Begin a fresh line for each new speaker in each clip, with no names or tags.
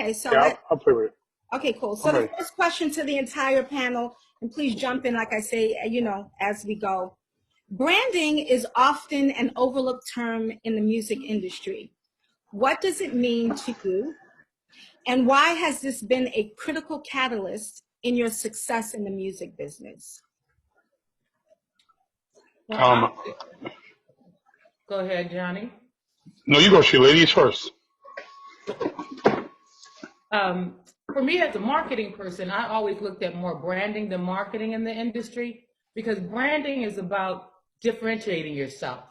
Okay, so
Yeah, I'll play with it.
okay, cool. So
I'm
the
ready.
first question to the entire panel, and please jump in, like I say, as we go. Branding is often an overlooked term in the music industry. What does it mean to you? And why has this been a critical catalyst in your success in the music business?
Well,
Um,
go ahead, Johnny.
no, you go, Sheila. Ladies first.
For me as a marketing person, I always looked at more branding than marketing in the industry, because branding is about differentiating yourself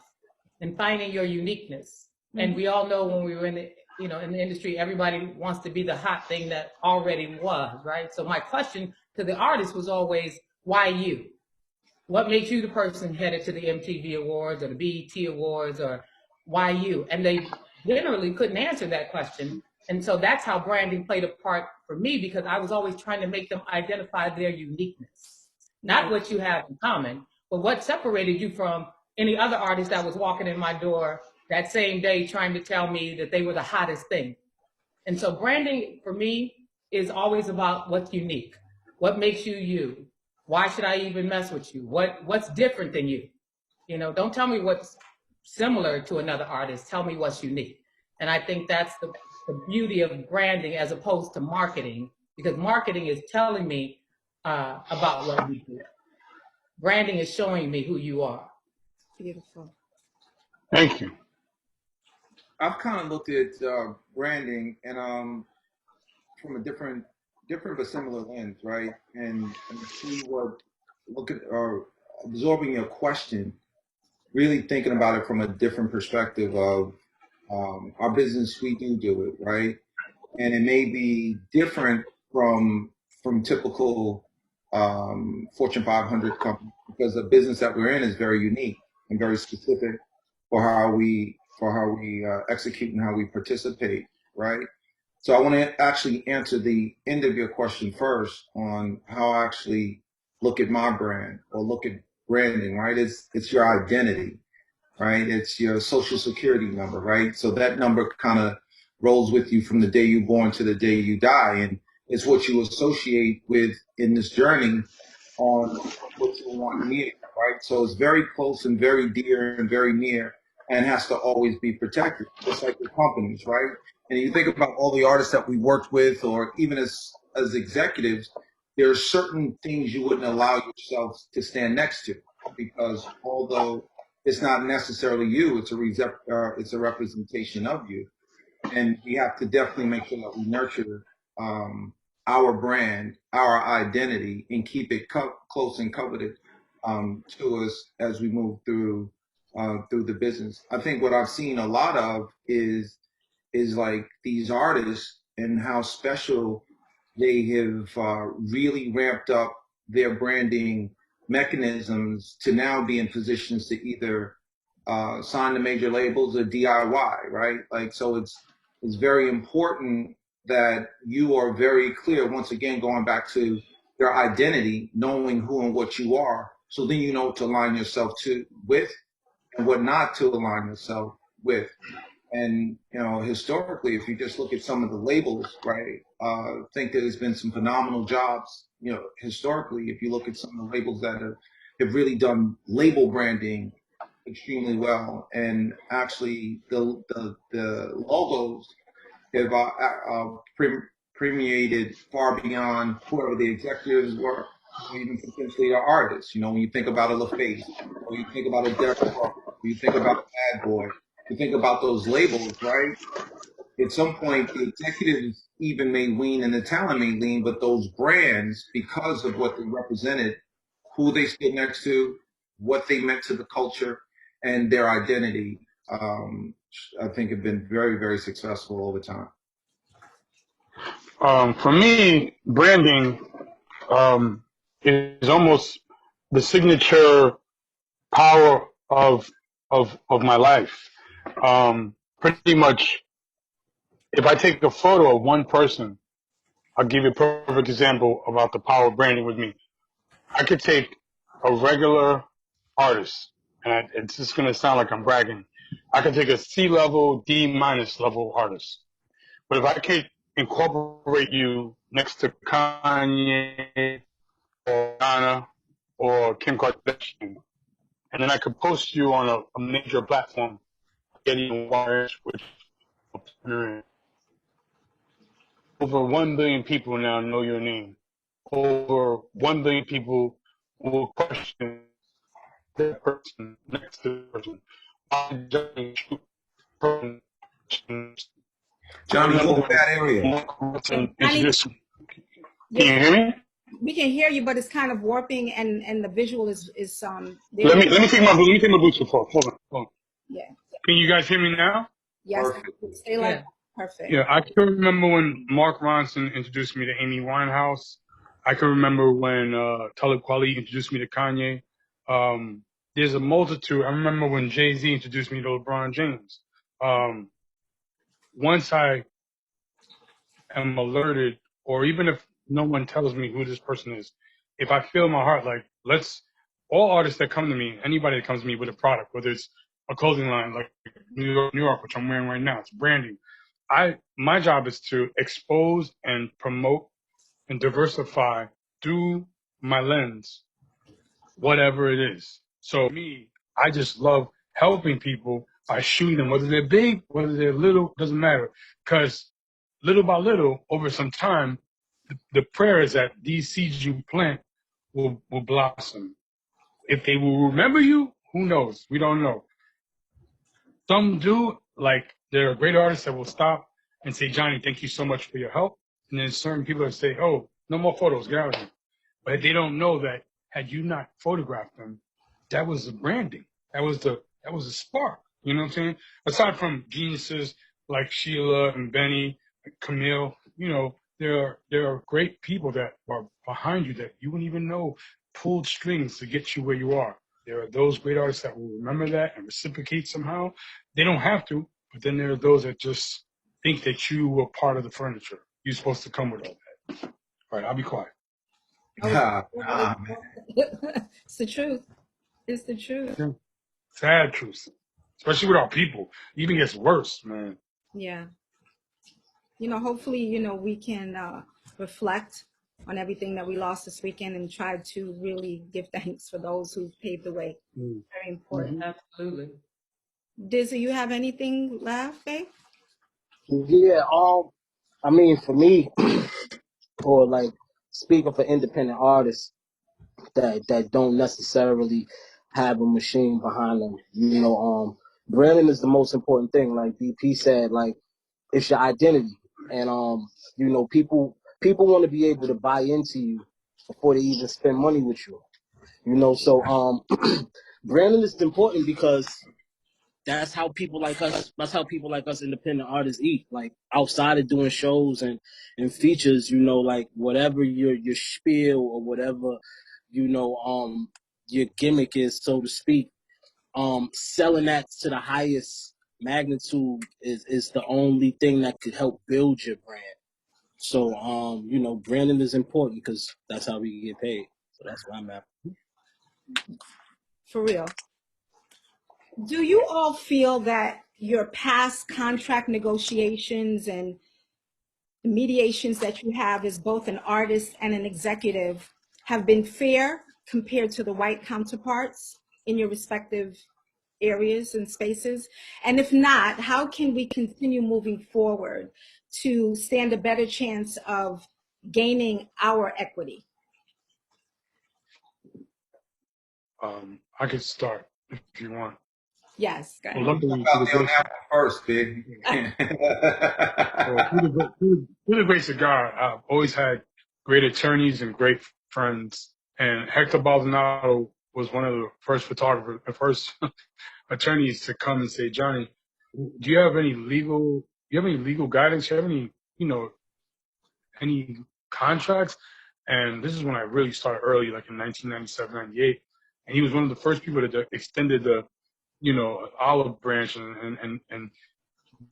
and finding your uniqueness. And we all know when we were in the, in the industry, everybody wants to be the hot thing that already was, right? So my question to the artist was always, why you? What makes you the person headed to the MTV Awards or the BET Awards, or why you? And they generally couldn't answer that question. And so that's how branding played a part for me, because I was always trying to make them identify their uniqueness. Not what you have in common, but what separated you from any other artist that was walking in my door that same day trying to tell me that they were the hottest thing. And so branding for me is always about what's unique. What makes you you? Why should I even mess with you? What's different than you? Don't tell me what's similar to another artist. Tell me what's unique. And I think that's the beauty of branding as opposed to marketing, because marketing is telling me about what you do. Branding is showing me who you are.
Beautiful.
Thank you.
I've kind of looked at branding and from a different but similar lens, right? And see what look at or absorbing your question, really thinking about it from a different perspective of our business. We do it, right? And it may be different from typical Fortune 500 companies, because the business that we're in is very unique and very specific for how we execute and how we participate, right? So I want to actually answer the end of your question first on how I actually look at my brand or look at branding, right? It's your identity, right? It's your social security number, right? So that number kind of rolls with you from the day you're born to the day you die. And it's what you associate with in this journey on what you want near, right? So it's very close and very dear and very near and has to always be protected, just like the companies, right? And you think about all the artists that we worked with, or even as executives, there are certain things you wouldn't allow yourself to stand next to, because although it's not necessarily you, it's a representation of you. And we have to definitely make sure that we nurture our brand, our identity, and keep it close and coveted to us as we move through the business. I think what I've seen a lot of is like these artists and how special they have really ramped up their branding mechanisms to now be in positions to either sign to major labels or DIY, right? Like, so it's very important that you are very clear, once again, going back to your identity, knowing who and what you are. So then you know what to align yourself with and what not to align yourself with. And, historically, if you just look at some of the labels, right, I think that there's been some phenomenal jobs, historically, if you look at some of the labels that have really done label branding extremely well. And actually the logos have permeated far beyond whoever the executives were, or even potentially the artists. When you think about a LaFace, or you think about a Derek Carr, or you think about a Bad Boy, you think about those labels, right? At some point, the executives even may lean and the talent may lean, but those brands, because of what they represented, who they stood next to, what they meant to the culture, and their identity, I think have been very, very successful over time.
For me, branding is almost the signature power of my life. Pretty much, if I take a photo of one person, I'll give you a perfect example about the power of branding with me. I could take a regular artist, and it's just going to sound like I'm bragging. I could take a C level, D minus level artist. But if I incorporate you next to Kanye or Donna or Kim Kardashian, and then I could post you on a major platform, getting wires, which over 1 billion people now know your name. Over 1 billion people will question that person next to the person. Why did Johnny shoot person? I
Johnny, you're in
remember
a
when
bad area.
Mark Ronson
Johnny,
introduced me. Can you hear me?
we can hear you, but it's kind of warping, and the visual is
Let
there.
me take my Bluetooth off. Hold on.
Yeah.
Can you guys hear me now?
Yes.
Perfect.
Stay like
Yeah.
that. Perfect.
Yeah, I can remember when Mark Ronson introduced me to Amy Winehouse. I can remember when Talib Kweli introduced me to Kanye. There's a multitude. I remember when Jay-Z introduced me to LeBron James. Once I am alerted, or even if no one tells me who this person is, if I feel in my heart, like, all artists that come to me, anybody that comes to me with a product, whether it's a clothing line like New York, which I'm wearing right now, it's branding. My job is to expose and promote and diversify through my lens, whatever it is. So me, I just love helping people by shooting them, whether they're big, whether they're little, doesn't matter. Because little by little, over some time, the prayer is that these seeds you plant will blossom. If they will remember you, who knows? We don't know. Some do, like there are great artists that will stop and say, Johnny, thank you so much for your help. And then certain people that say, oh, no more photos, get out of here. But they don't know that had you not photographed them, that was the branding. That was the spark. You know what I'm saying? Aside from geniuses like Sheila and Benny, Camille, there are great people that are behind you that you wouldn't even know pulled strings to get you where you are. There are those great artists that will remember that and reciprocate somehow. They don't have to, but then there are those that just think that you were part of the furniture. You're supposed to come with all that. All right, I'll be quiet.
Oh,
Nah, man.
it's the truth. It's the truth.
Yeah. Sad truth. Especially with our people. It even gets worse, man.
Yeah. Hopefully, we can reflect on everything that we lost this weekend and try to really give thanks for those who paved the way.
Mm.
Very important.
Absolutely.
Dizzy, you have anything left, babe?
Yeah, I mean, for me, or like speaking for independent artists that don't necessarily have a machine behind them, branding is the most important thing. Like BP said, like it's your identity, and people want to be able to buy into you before they even spend money with you. So branding is important because that's how people like us independent artists eat. Like outside of doing shows and features, like whatever your spiel or whatever, your gimmick is, so to speak, selling that to the highest magnitude is the only thing that could help build your brand. So branding is important because that's how we get paid. So that's why I'm at.
For real. Do you all feel that your past contract negotiations and mediations that you have as both an artist and an executive have been fair compared to the white counterparts in your respective areas and spaces? And if not, how can we continue moving forward to stand a better chance of gaining our equity?
I could start if you want.
Yes, go
Well,
ahead.
luckily,
About me on that one first, big.
through the grace of God, I've always had great attorneys and great friends. And Hector Baldonado was one of the first photographers, the first attorneys to come and say, Johnny, do you have any legal guidance? Do you have any contracts? And this is when I really started early, like in 1997, 98. And he was one of the first people that extended the, olive branch and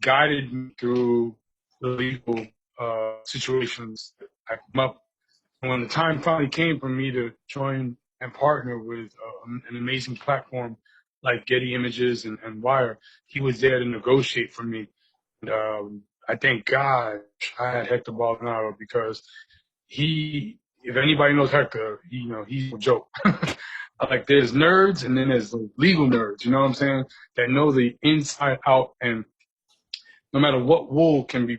guided me through the legal situations that I come up. And when the time finally came for me to join and partner with an amazing platform like Getty Images and Wire, he was there to negotiate for me. And I thank God I had Hector Baldonado because if anybody knows Hector, he's a joke. Like there's nerds and then there's the legal nerds, you know what I'm saying? That know the inside out, and no matter what wool can be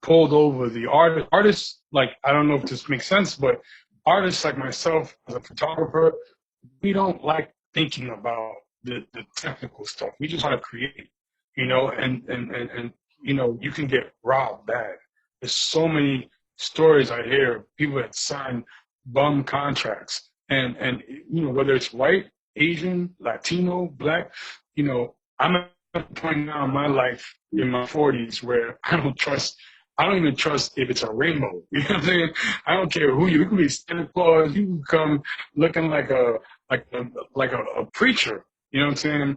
pulled over the artists, like, I don't know if this makes sense, but artists like myself as a photographer, we don't like thinking about the technical stuff. We just want to create, and you can get robbed bad. There's so many stories I hear of people that sign bum contracts, and whether it's white, Asian, Latino, black, I'm at a point now in my life in my 40s where I don't even trust if it's a rainbow. You know what I'm saying? I don't care who you could be Santa Claus, you can come looking like a preacher. You know what I'm saying?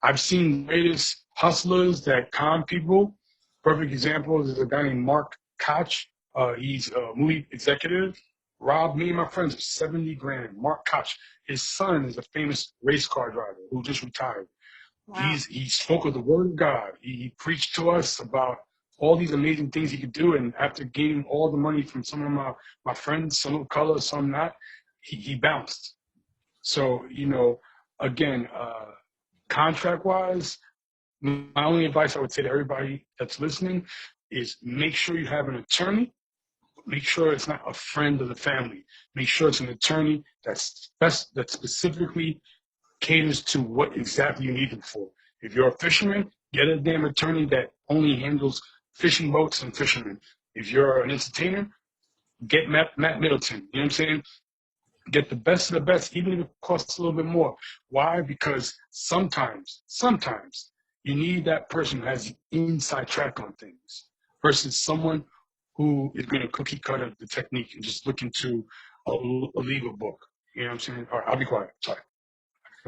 I've seen greatest hustlers that con people. Perfect example is a guy named Mark Koch. He's a movie executive. Robbed me and my friends of 70 grand. Mark Koch. His son is a famous race car driver who just retired.
Wow.
He spoke of the word of God. He preached to us about all these amazing things he could do. And after gaining all the money from some of my friends, some of color, some not, he bounced. So, again, contract wise, my only advice I would say to everybody that's listening is make sure you have an attorney. Make sure it's not a friend of the family. Make sure it's an attorney that specifically caters to what exactly you need them for. If you're a fisherman, get a damn attorney that only handles fishing boats and fishermen. If you're an entertainer, get Matt Middleton. You know what I'm saying? Get the best of the best, even if it costs a little bit more. Why? Because sometimes you need that person who has the inside track on things versus someone who is going to cookie cutter the technique and just look into a legal book. You know what I'm saying? All right, I'll be quiet. Sorry.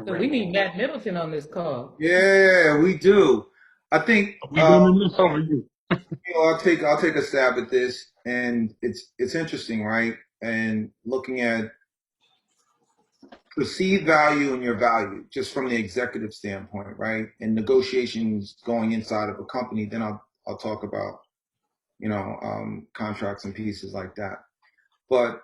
So we need Matt Middleton on this call.
Yeah, we do. I think
We reminisce over you.
I'll take a stab at this, and it's interesting, right? And looking at perceived value and your value, just from the executive standpoint, right? And negotiations going inside of a company. Then I'll talk about contracts and pieces like that. But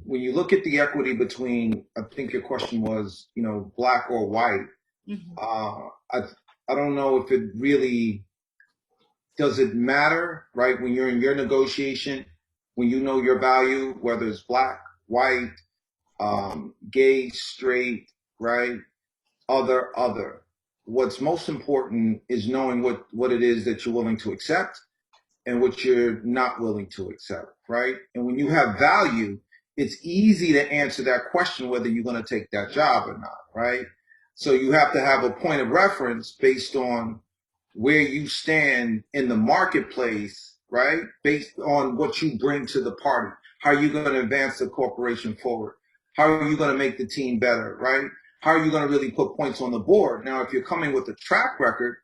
when you look at the equity between, I think your question was, black or white.
Mhm.
I don't know if it really does it matter, right? When you're in your negotiation, when you know your value, whether it's black, white, gay, straight, right? Other. What's most important is knowing what it is that you're willing to accept and what you're not willing to accept, right? And when you have value, it's easy to answer that question whether you're going to take that job or not, right? So you have to have a point of reference based on where you stand in the marketplace, right? Based on what you bring to the party. How are you going to advance the corporation forward? How are you going to make the team better, right? How are you going to really put points on the board? Now, if you're coming with a track record,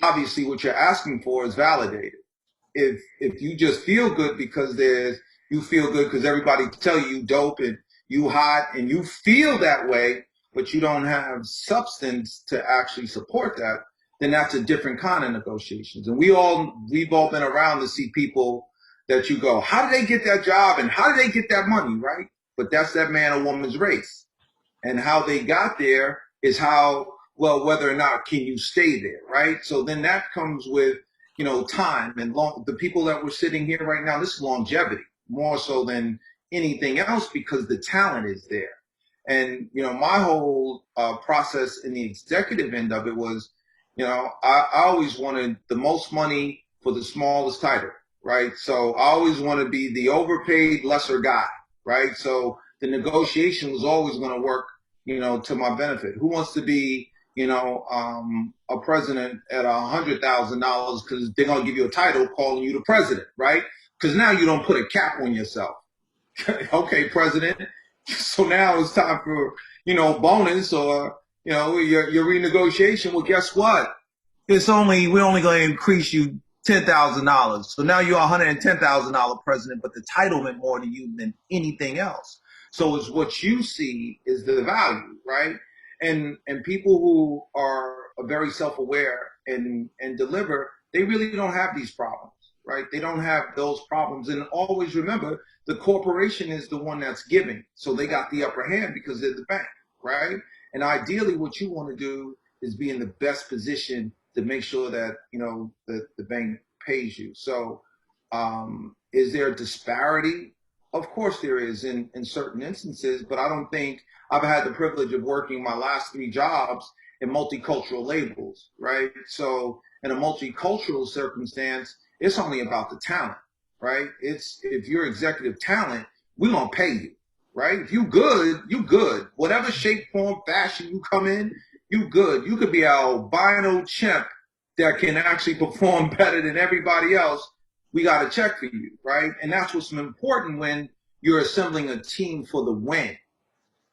obviously what you're asking for is validated. If you just feel good because you feel good because everybody tell you dope and you hot and you feel that way, but you don't have substance to actually support that, then that's a different kind of negotiations. And we've all been around to see people that you go, how did they get that job and how did they get that money, right? But that's that man or woman's race. And how they got there is whether or not can you stay there, right? So then that comes with, time and the people that we're sitting here right now, this is longevity more so than anything else because the talent is there. And, my whole process in the executive end of it was, I always wanted the most money for the smallest title, right? So I always want to be the overpaid lesser guy, right? So the negotiation was always going to work, to my benefit. Who wants to be, a president at $100,000 because they're going to give you a title calling you the president, right? Because now you don't put a cap on yourself. Okay, president. So now it's time for, bonus or, your renegotiation. Well, guess what? We're only going to increase you $10,000. So now you're $110,000 president, but the title meant more to you than anything else. So it's what you see is the value, right? And people who are very self-aware and deliver, they really don't have these problems, right? They don't have those problems. And always remember, the corporation is the one that's giving. So they got the upper hand because they're the bank, right? And ideally, what you want to do is be in the best position to make sure that, you know, the bank pays you. So is there a disparity? Of course there is in certain instances, but I don't think I've had the privilege of working my last 3 jobs in multicultural labels, right? So in a multicultural circumstance, it's only about the talent, right? It's if you're executive talent, we're gonna pay you, right? If you good, you good. Whatever shape, form, fashion you come in, you good. You could be an albino chimp that can actually perform better than everybody else. We got a check for you, right? And that's what's important when you're assembling a team for the win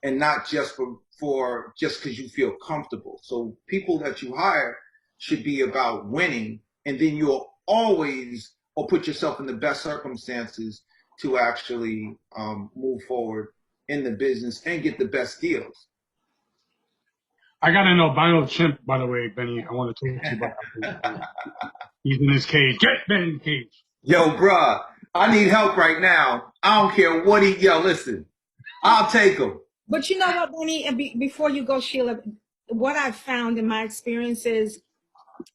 and not just for just because you feel comfortable. So people that you hire should be about winning, and then you'll always or put yourself in the best circumstances to actually move forward in the business and get the best deals.
I got an albino chimp, by the way, Benny. I want to talk to you about that. He's in his cage. Get Ben in the cage.
Yo, bruh, I need help right now. I don't care what yo, listen, I'll take him.
But you know what, Benny, and before you go, Sheila, what I've found in my experiences,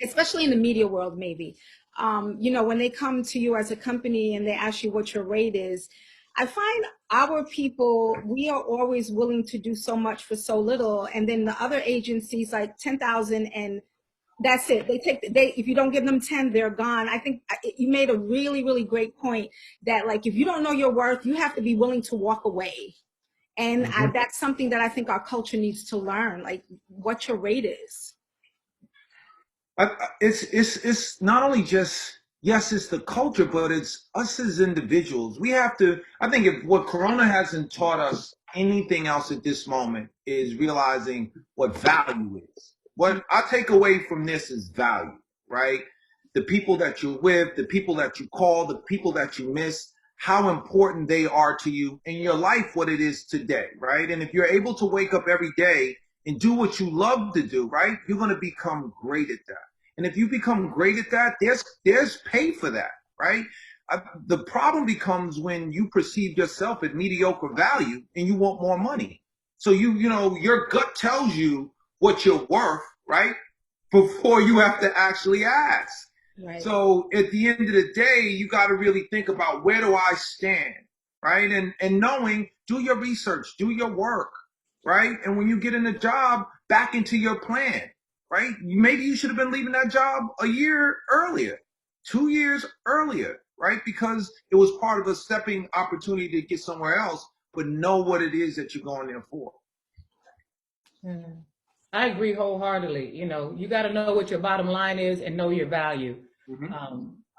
especially in the media world, maybe, you know, when they come to you as a company and they ask you what your rate is, I find our people, we are always willing to do so much for so little. And then the other agencies like 10,000 and that's it. If you don't give them 10, they're gone. I think you made a really, really great point that like, if you don't know your worth, you have to be willing to walk away. And that's something that I think our culture needs to learn, like what your rate is.
It's not only just, yes, it's the culture, but it's us as individuals. We have to, I think if what Corona hasn't taught us anything else at this moment is realizing what value is. What I take away from this is value, right? The people that you're with, the people that you call, the people that you miss, how important they are to you in your life, what it is today, right? And if you're able to wake up every day and do what you love to do, right, you're going to become great at that. And if you become great at that, there's pay for that, right? The problem becomes when you perceive yourself at mediocre value and you want more money. So you know, your gut tells you what you're worth, right? Before you have to actually ask.
Right.
So at the end of the day, you got to really think about where do I stand, right? And knowing, do your research, do your work, right? And when you get in a job, back into your plan, right? Maybe you should have been leaving that job a year earlier, 2 years earlier, right? Because it was part of a stepping opportunity to get somewhere else, but know what it is that you're going there for.
I agree wholeheartedly. You know, you got to know what your bottom line is and know your value.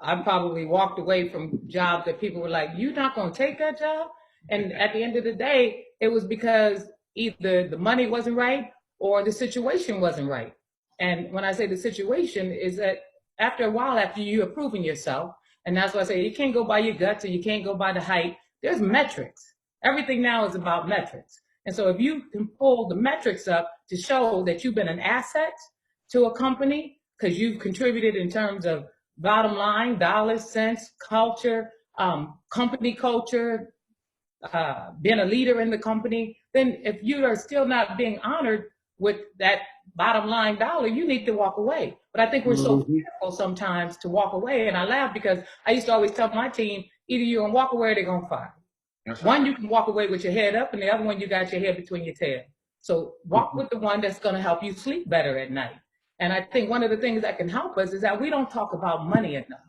I probably walked away from jobs that people were like, "You're not going to take that job," and at the end of the day, it was because either the money wasn't right or the situation wasn't right. And when I say the situation is that after a while, after you are proving yourself, and that's why I say you can't go by your guts and you can't go by the height. There's metrics. Everything now is about metrics. And so if you can pull the metrics up to show that you've been an asset to a company because you've contributed in terms of bottom line, dollars, cents, culture, company culture, being a leader in the company, then if you are still not being honored with that bottom line dollar, you need to walk away. But I think we're so fearful sometimes to walk away. And I laugh because I used to always tell my team, either you're going to walk away or they're going to fire. One, you can walk away with your head up, and the other one, you got your head between your tail. So walk with the one that's going to help you sleep better at night. And I think one of the things that can help us is that we don't talk about money enough.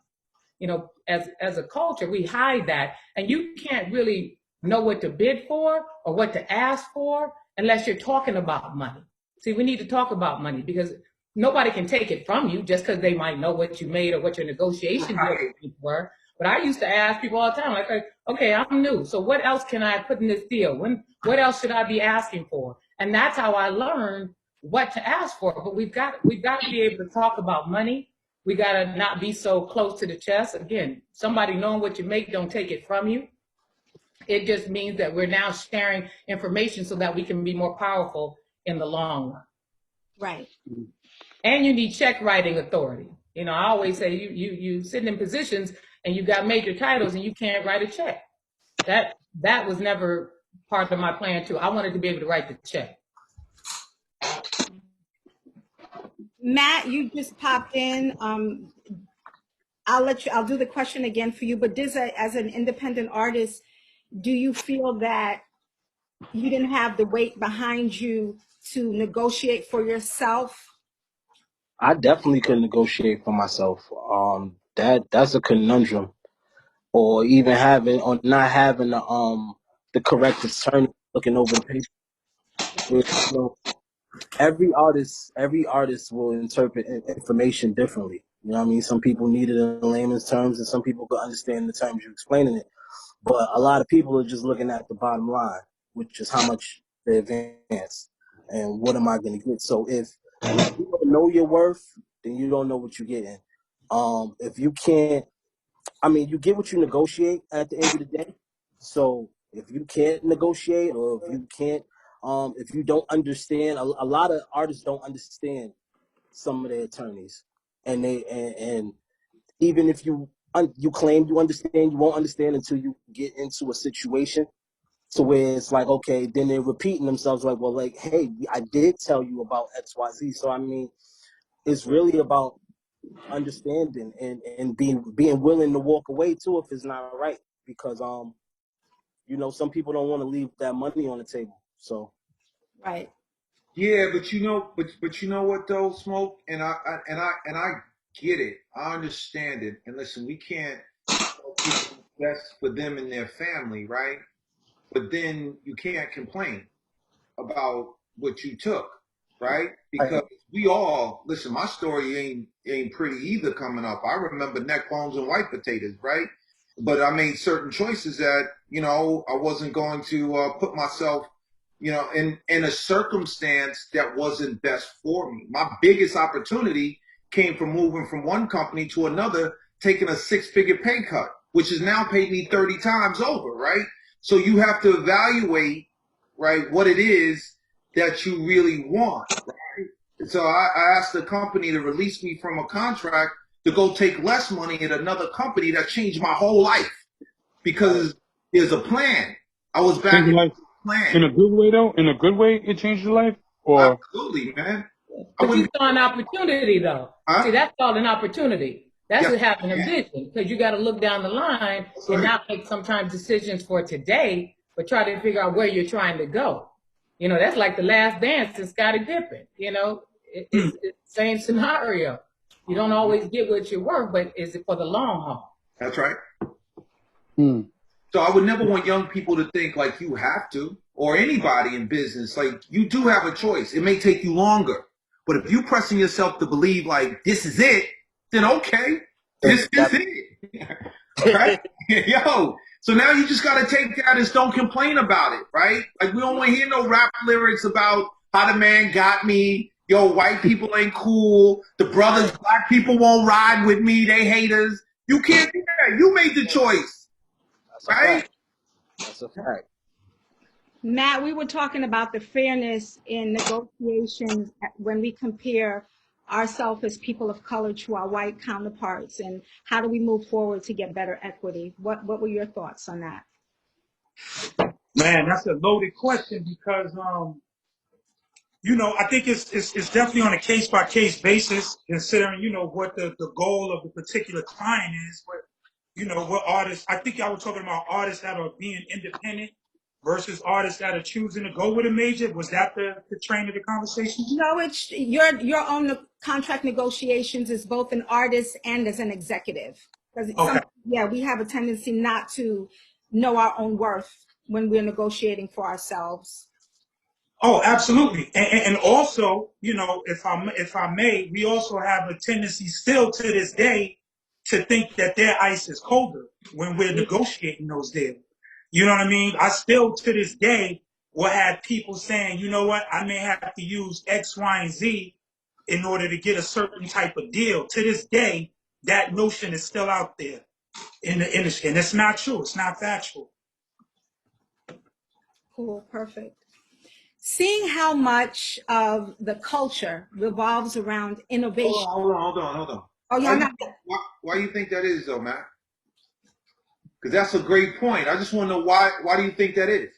You know, as a culture, we hide that, and you can't really know what to bid for or what to ask for unless you're talking about money. See, we need to talk about money because nobody can take it from you just because they might know what you made or what your negotiation deals were. But I used to ask people all the time, like, okay, I'm new. So what else can I put in this deal? What else should I be asking for? And that's how I learned what to ask for. But we've got to be able to talk about money. We got to not be so close to the chest. Again, somebody knowing what you make don't take it from you. It just means that we're now sharing information so that we can be more powerful in the long run.
Right.
And you need check writing authority. You know, I always say you sitting in positions and you got major titles and you can't write a check. That was never part of my plan too. I wanted to be able to write the check.
Matt, you just popped in. I'll do the question again for you, but as an independent artist, do you feel that you didn't have the weight behind you to negotiate for yourself?
I definitely could negotiate for myself. That's a conundrum, or even having or not having the correct attorney looking over the paper. You know, every artist will interpret information differently. You know what I mean? Some people need it in layman's terms, and some people could understand the terms you're explaining it. But a lot of people are just looking at the bottom line, which is how much they advance and what am I going to get. So if you don't know your worth, then you don't know what you're getting. If you can't, I mean, you get what you negotiate at the end of the day. So if you can't negotiate, or if you can't, if you don't understand, a lot of artists don't understand some of their attorneys, and and even if you claim you understand, you won't understand until you get into a situation to where it's like, okay, then they're repeating themselves like, well, like, hey, I did tell you about XYZ. So I mean, it's really about understanding and being willing to walk away too if it's not right, because some people don't want to leave that money on the table. So
Right.
Yeah, but you know what though, Smoke, and I get it. I understand it. And listen, we can't tell people what's best for them and their family, right? But then you can't complain about what you took, right? Because we all listen. My story ain't pretty either. Coming up, I remember neck bones and white potatoes, right? But I made certain choices that I wasn't going to put myself, in a circumstance that wasn't best for me. My biggest opportunity came from moving from one company to another, taking a six-figure pay cut, which has now paid me 30 times over, right? So you have to evaluate, right, what it is that you really want, right? And so I asked the company to release me from a contract to go take less money at another company that changed my whole life because there's a plan. I was
Change
back
your
in
life
the plan.
in a good way, though. In a good way, it changed your life, or
Absolutely, man. I
But
wouldn't
you
be,
saw an opportunity though. See,
huh?
that's called an opportunity. That's
Yes,
what having a
man.
vision, because you got to look down the line
That's
and
right.
not make sometimes decisions for today, but try to figure out where you're trying to go. You know, that's like the last dance in Scottie Pippen. You know, it's the same scenario. You don't always get what you're worth, but is it for the long haul?
That's right.
hmm.
So I would never want young people to think like you have to, or anybody in business. Like you do have a choice. It may take you longer, but if you pressing yourself to believe like this is it, then okay, this is it, right? Yo. So now you just gotta take that as don't complain about it, right? Like we don't want to hear no rap lyrics about how the man got me. Yo, white people ain't cool. The brothers, black people won't ride with me. They haters. You can't do that. You made the choice,
that's a
right?
fact. That's a fact.
Matt, we were talking about the fairness in negotiations when we compare ourselves as people of color to our white counterparts, and how do we move forward to get better equity? What were your thoughts on that?
Man, that's a loaded question because I think it's definitely on a case by case basis, considering what the goal of the particular client is. But what artists, I think y'all were talking about artists that are being independent versus artists that are choosing to go with a major. Was that the train of the conversation?
No, it's your own contract negotiations as both an artist and as an executive. Because
Okay.
we have a tendency not to know our own worth when we're negotiating for ourselves.
Oh, absolutely. And also, if I may, we also have a tendency still to this day to think that their ice is colder when we're negotiating those deals. You know what I mean? I still to this day will have people saying, you know what, I may have to use X, Y, and Z in order to get a certain type of deal. To this day, that notion is still out there in the industry. And it's not true. It's not factual.
Cool, perfect. Seeing how much of the culture revolves around innovation.
Hold on.
Oh, y'all not.
Why do you think that is, though, Matt? Because that's a great point. I just want to know why do you think that is?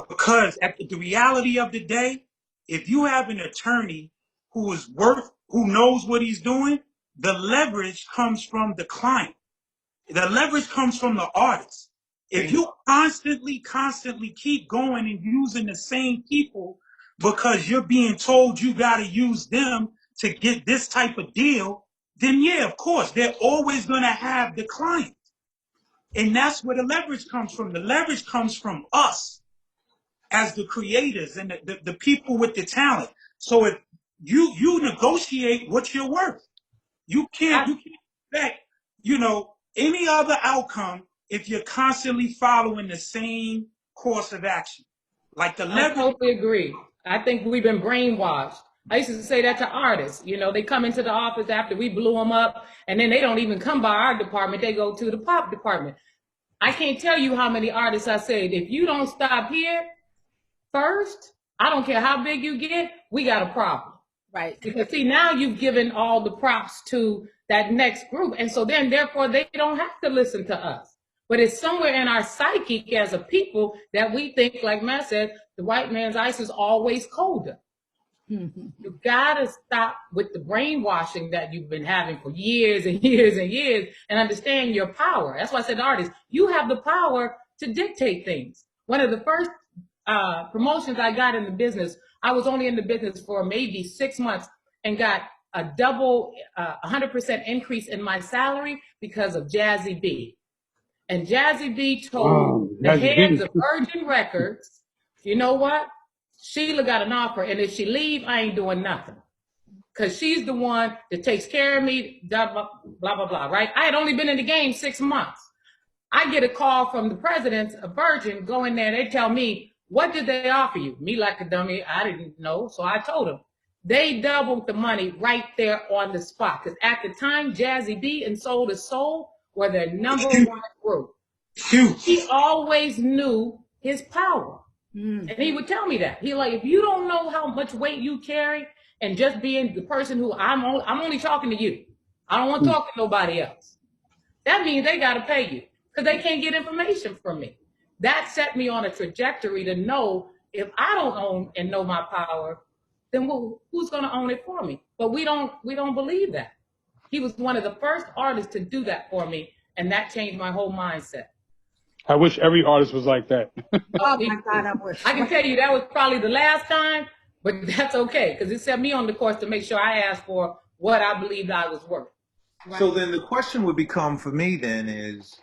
Because at the reality of the day, if you have an attorney who knows what he's doing, the leverage comes from the client. The leverage comes from the artist. If you constantly keep going and using the same people because you're being told you got to use them to get this type of deal, then yeah, of course, they're always going to have the client. And that's where the leverage comes from. The leverage comes from us as the creators and the people with the talent. So if you negotiate what you're worth, you can't expect, any other outcome if you're constantly following the same course of action. Like the
I
leverage.
totally agree. I think we've been brainwashed. I used to say that to artists. They come into the office after we blew them up, and then they don't even come by our department. They go to the pop department. I can't tell you how many artists I said, if you don't stop here first, I don't care how big you get, we got a problem.
Right.
Because see, now you've given all the props to that next group. And so then therefore they don't have to listen to us. But it's somewhere in our psychic as a people that we think, like Matt said, the white man's ice is always colder. You gotta stop with the brainwashing that you've been having for years and years and years and understand your power. That's why I said to artists, you have the power to dictate things. One of the first promotions I got in the business, I was only in the business for maybe 6 months and got a double, 100% increase in my salary because of Jazzy B. And Jazzy B told the heads of Virgin Records, you know what? Sheila got an offer, and if she leave, I ain't doing nothing. Because she's the one that takes care of me, blah, blah, blah, blah, blah, right? I had only been in the game 6 months. I get a call from the president of Virgin, go in there, they tell me, what did they offer you? Me like a dummy, I didn't know, so I told them. They doubled the money right there on the spot. Because at the time, Jazzy B and Soul to Soul were their #1 group. He always knew his power. And he would tell me that. He like, if you don't know how much weight you carry and just being the person who I'm only talking to you. I don't want to talk to nobody else. That means they got to pay you because they can't get information from me. That set me on a trajectory to know if I don't own and know my power, then who's going to own it for me? But we don't believe that. He was one of the first artists to do that for me, and that changed my whole mindset.
I wish every artist was like that.
Oh my God, I wish.
I can tell you that was probably the last time, but that's okay because it set me on the course to make sure I asked for what I believed I was worth.
Right.
So then the question would become for me then is,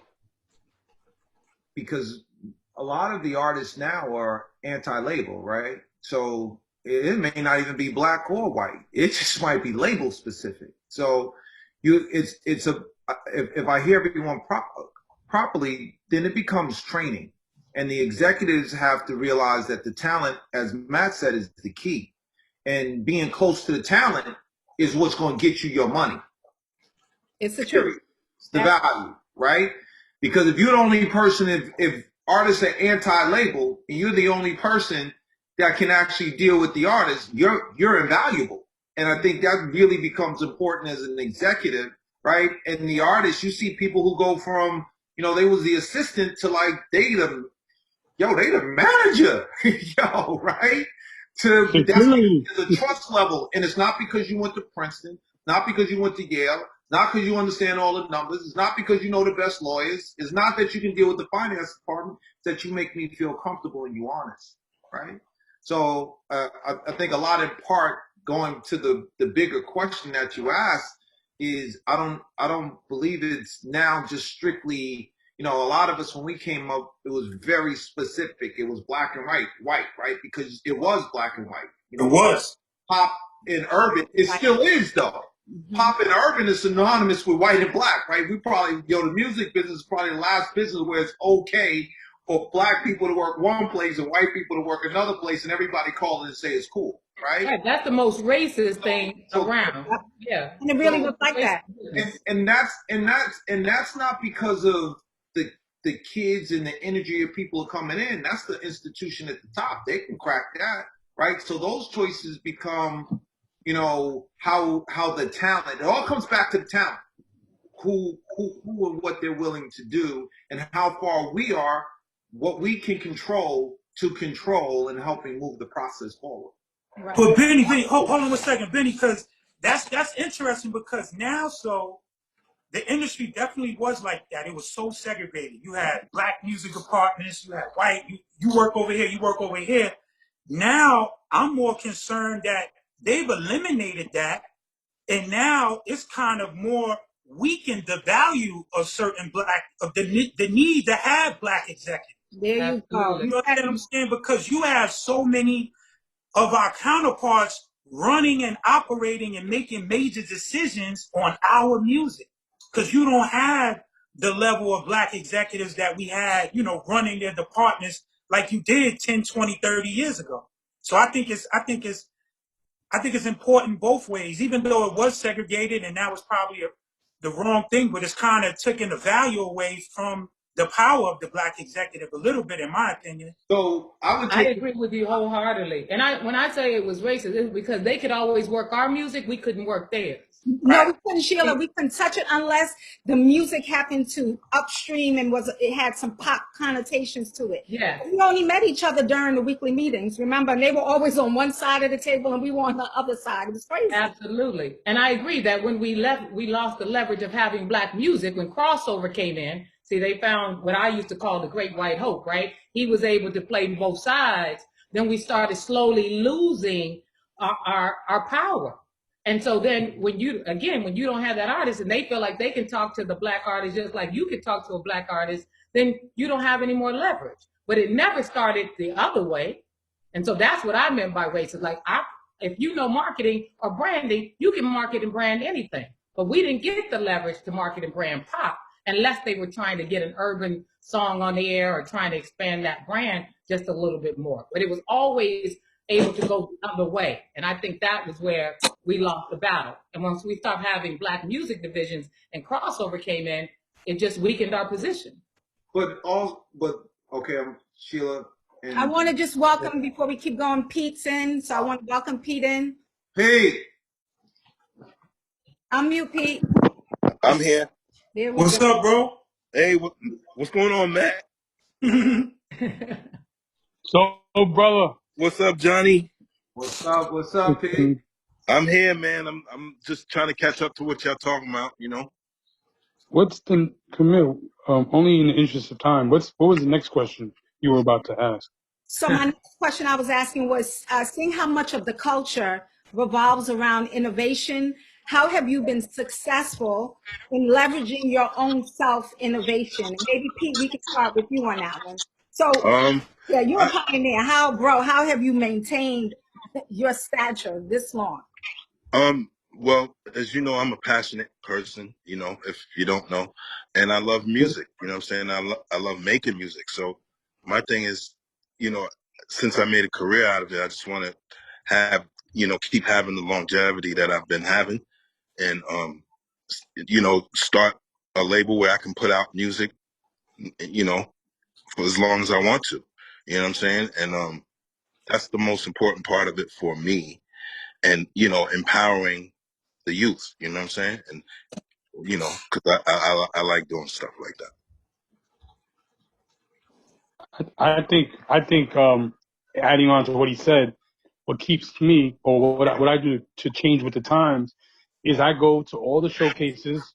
because a lot of the artists now are anti-label, right? So it may not even be black or white. It just might be label specific. So if I hear everyone properly, then it becomes training. And the executives have to realize that the talent, as Matt said, is the key. And being close to the talent is what's going to get you your money.
It's the truth.
It's the value, right? Because if you're the only person, if artists are anti-label, and you're the only person that can actually deal with the artist, you're invaluable. And I think that really becomes important as an executive, right? And the artist, you see people who go from, they was the assistant to like they the manager, right? That's the trust level. And it's not because you went to Princeton, not because you went to Yale, not because you understand all the numbers. It's not because you know the best lawyers. It's not that you can deal with the finance department. It's that you make me feel comfortable and you honest, right? So I think a lot in part going to the bigger question that you asked is I don't believe it's now just strictly, a lot of us when we came up, it was very specific. It was black and white, right? Because it was black and white.
It was.
Pop and urban, it still is though. Pop and urban is synonymous with white and black, right? We probably, the music business is probably the last business where it's okay for black people to work one place and white people to work another place, and everybody call it and say it's cool, right?
Right, that's the most racist thing around. Yeah,
and it really was like that.
And that's not because of the kids and the energy of people coming in. That's the institution at the top. They can crack that, right? So those choices become, how the talent. It all comes back to the talent. who and what they're willing to do, and how far we are, what we can control to control and helping move the process forward.
Right.
But Benny, hold on 1 second, Benny, because that's interesting because now the industry definitely was like that. It was so segregated. You had black music departments, you had white, you work over here, you work over here. Now I'm more concerned that they've eliminated that, and now it's kind of more weakened the value of certain of the need to have black executives.
There you go.
You understand what I'm saying? Because you have so many of our counterparts running and operating and making major decisions on our music, because you don't have the level of black executives that we had, running their departments like you did 10, 20, 30 years ago. So I think it's important both ways, even though it was segregated and that was probably the wrong thing, but it's kind of taking the value away from the power of the black executive a little bit, in my opinion.
So
I agree with you wholeheartedly. And when I say it was racist, it's because they could always work our music, we couldn't work theirs.
No, we couldn't, Sheila. We couldn't touch it unless the music happened to upstream and it had some pop connotations to it.
Yes.
We only met each other during the weekly meetings, remember? And they were always on one side of the table and we were on the other side. It was crazy.
Absolutely. And I agree that when we left, we lost the leverage of having black music. When crossover came in, see, they found what I used to call the great white hope, right? He was able to play both sides. Then we started slowly losing our power. And so then when you don't have that artist and they feel like they can talk to the black artist just like you could talk to a black artist, then you don't have any more leverage. But it never started the other way. And so that's what I meant by racist. Like, if you know marketing or branding, you can market and brand anything. But we didn't get the leverage to market and brand pop unless they were trying to get an urban song on the air or trying to expand that brand just a little bit more. But it was always able to go the other way. And I think that was where we lost the battle. And once we stopped having black music divisions and crossover came in, it just weakened our position.
But okay, I'm Sheila. And
I want to just welcome, before we keep going, Pete's in. So I want to welcome Pete in.
Pete.
Unmute, Pete.
I'm here.
There we
What's
go.
up, bro?
Hey, what's going on, Matt?
So, brother,
What's up, Johnny?
What's up, Pete?
I'm here, man. I'm just trying to catch up to what y'all talking about,
what's the Camille? Only in the interest of time. What was the next question you were about to ask?
So my next question I was asking was, seeing how much of the culture revolves around innovation, how have you been successful in leveraging your own self-innovation? And maybe, Pete, we can start with you on that one. So, yeah, you're a pioneer. How have you maintained your stature this long?
Well, as you know, I'm a passionate person, if you don't know, and I love music, you know what I'm saying? I love making music. So my thing is, since I made a career out of it, I just want to have, keep having the longevity that I've been having and, start a label where I can put out music, for as long as I want to, you know what I'm saying? And, that's the most important part of it for me and, empowering the youth, you know what I'm saying? And, cause I like doing stuff like that.
I think adding on to what he said, what keeps me or what I do to change with the times is I go to all the showcases.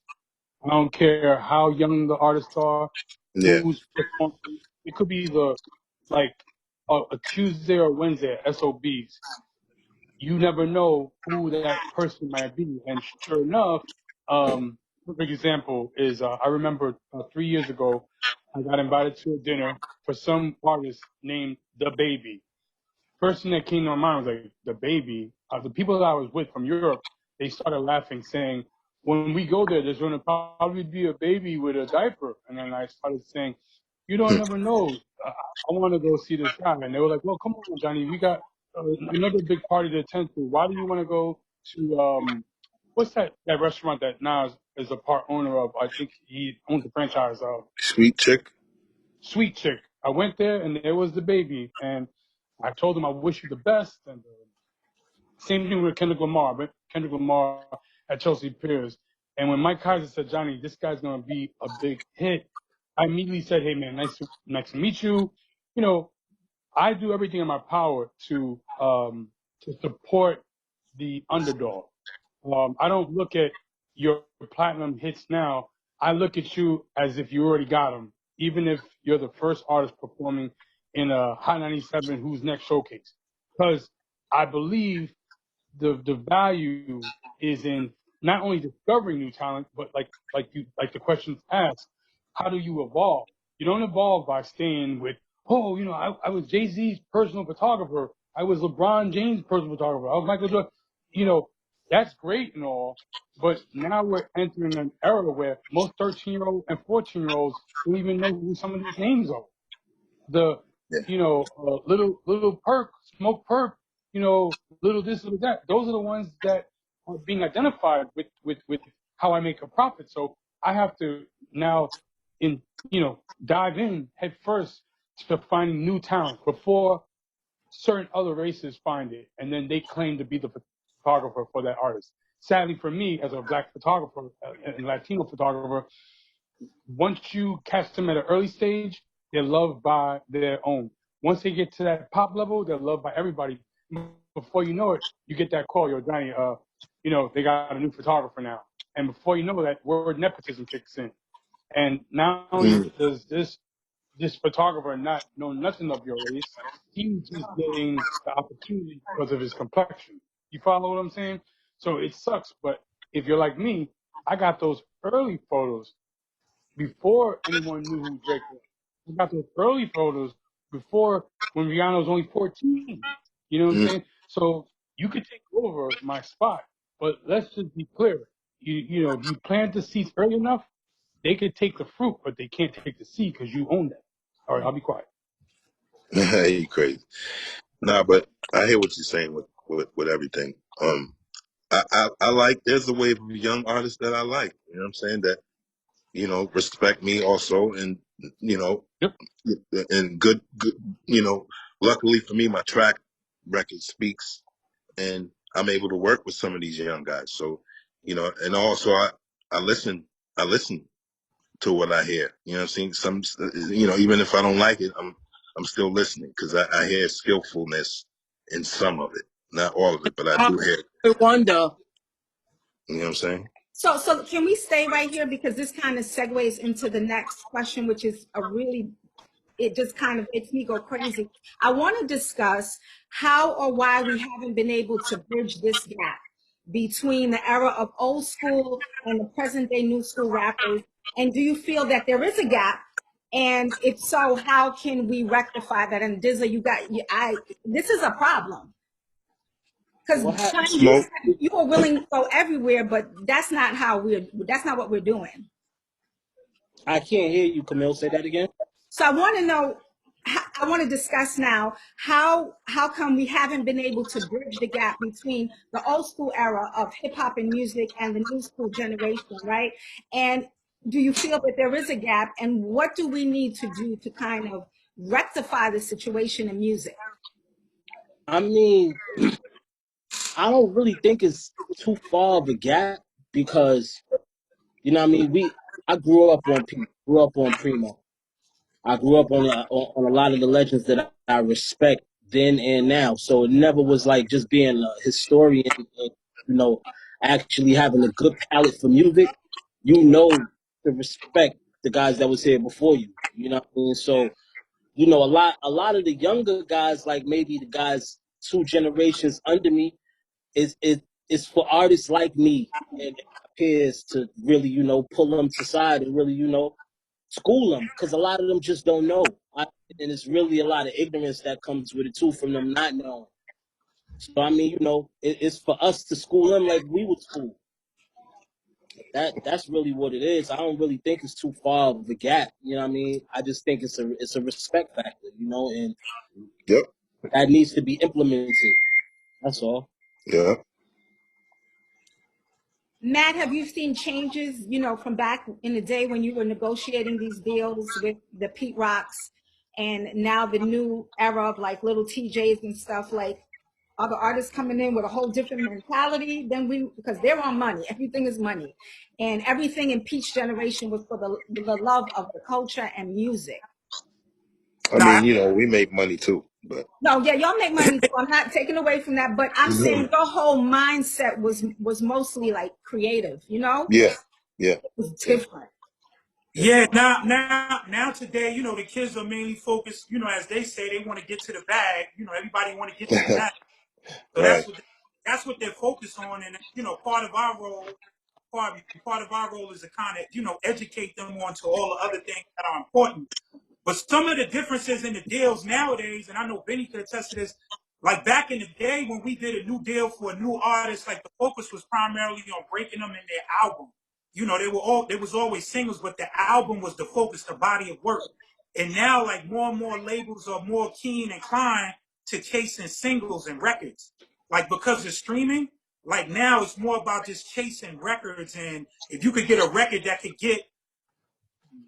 I don't care how young the artists are,
Yeah.
who's performing. It could be like a Tuesday or Wednesday at SOBs. You never know who that person might be. And sure enough, a big example is I remember 3 years ago, I got invited to a dinner for some artist named The Baby. First thing that came to my mind was like, The Baby. The people that I was with from Europe, they started laughing, saying, when we go there, there's going to probably be a baby with a diaper. And then I started saying, you don't never know. I want to go see this guy. And they were like, well, come on, Johnny, we got another big party to attend to. Why do you want to go to, what's that restaurant that Nas is a part owner of? I think he owns the franchise of
Sweet Chick.
Sweet Chick. I went there and there was The Baby. And I told him I wish you the best. And same thing with Kendrick Lamar, but Kendrick Lamar at Chelsea Piers. And when Mike Kaiser said, Johnny, this guy's gonna be a big hit, I immediately said, hey man, nice to meet you. You know, I do everything in my power to support the underdog. I don't look at your platinum hits now. I look at you as if you already got them, even if you're the first artist performing in a Hot 97 Who's Next showcase. Because I believe the value is in not only discovering new talent, but like the questions asked, how do you evolve? You don't evolve by staying with, oh, you know, I was Jay-Z's personal photographer. I was LeBron James' personal photographer. I was Michael Jordan. You know, that's great and all, but now we're entering an era where most 13-year-old and 14-year-olds don't even know who some of these names are. The,
Yeah.
you know, little perk, smoke perk, you know, little this, little that. Those are the ones that are being identified with how I make a profit. So I have to now dive in head first to finding new talent before certain other races find it, and then they claim to be the photographer for that artist. Sadly for me, as a black photographer and Latino photographer, once you catch them at an early stage, they're loved by their own. Once they get to that pop level, they're loved by everybody. Before you know it, you get that call, yo, Johnny, you know, they got a new photographer now. And before you know that, word nepotism kicks in. And not only
Mm.
does this photographer not know nothing of your race, he's just getting the opportunity because of his complexion. You follow what I'm saying? So it sucks, but if you're like me, I got those early photos before anyone knew who Drake was. I got those early photos before when Rihanna was only 14. You know what I'm
Mm.
saying? So you could take over my spot, but let's just be clear. You know, if you plant the seeds early enough, they could take the fruit, but they can't take the seed because you own that. All right, I'll be quiet.
You crazy. Nah, but I hear what you're saying with everything. I like, there's a wave of young artists that I like, you know what I'm saying, that, you know, respect me also, and, you know,
Yep.
and good, you know, luckily for me, my track record speaks, and I'm able to work with some of these young guys. So, you know, and also I listen, I listen to what I hear, you know what I'm saying? Some, you know, even if I don't like it, I'm still listening, because I hear skillfulness in some of it, not all of it, but I do hear,
I wonder.
you know what I'm saying?
So can we stay right here because this kind of segues into the next question, which is a really, it just kind of makes me go crazy. I want to discuss how or why we haven't been able to bridge this gap between the era of old school and the present day new school rappers. And do you feel that there is a gap? And if so, how can we rectify that? And Dizza, this is a problem. Because
What happened?
Johnny, you
Smoke.
said you are willing to go everywhere, but that's not what we're doing.
I can't hear you, Camille. Say that again.
So I want to know, I want to discuss now how come we haven't been able to bridge the gap between the old school era of hip hop and music and the new school generation, right? And do you feel that there is a gap, and what do we need to do to kind of rectify the situation in music?
I mean, I don't really think it's too far of a gap because you know what I mean. I grew up on Primo. I grew up on a lot of the legends that I respect then and now. So it never was like just being a historian and, you know, actually having a good palate for music. You know to respect the guys that was here before you. You know what I mean? So, you know, a lot of the younger guys, like maybe the guys 2 generations under me, is for artists like me and my peers to really, you know, pull them to side and really, you know, school them because a lot of them just don't know. And it's really a lot of ignorance that comes with it too from them not knowing. So I mean, you know, it's for us to school them like we would school. That's really what it is. I don't really think it's too far of a gap. You know what I mean? I just think it's a respect factor, you know, and
Yep.
that needs to be implemented. That's all.
Yeah.
Matt, have you seen changes, from back in the day when you were negotiating these deals with the Pete Rocks and now the new era of like little TJs and stuff like? other artists coming in with a whole different mentality than we, because they're on money. Everything is money. And everything in Peach Generation was for the love of the culture and music.
I
Nah,
mean, you know, we make money too, but
No, yeah, y'all make money too. I'm not taking away from that, but I'm saying your whole mindset was mostly like creative, you know?
yeah, yeah,
It was
yeah,
different.
yeah. Now today, you know, the kids are mainly focused. You know, as they say, they want to get to the bag. You know, everybody want to get to the bag. So
right.
that's what they're focused on. And you know, part of our role is to kind of, you know, educate them on to all the other things that are important. But some of the differences in the deals nowadays, and I know Benny could attest to this, like back in the day when we did a new deal for a new artist, like the focus was primarily on breaking them in their album. You know, there was always singles, but the album was the focus, the body of work. And now, like more and more labels are more keen and inclined to chasing singles and records. Like because of streaming, like now it's more about just chasing records. And if you could get a record that could get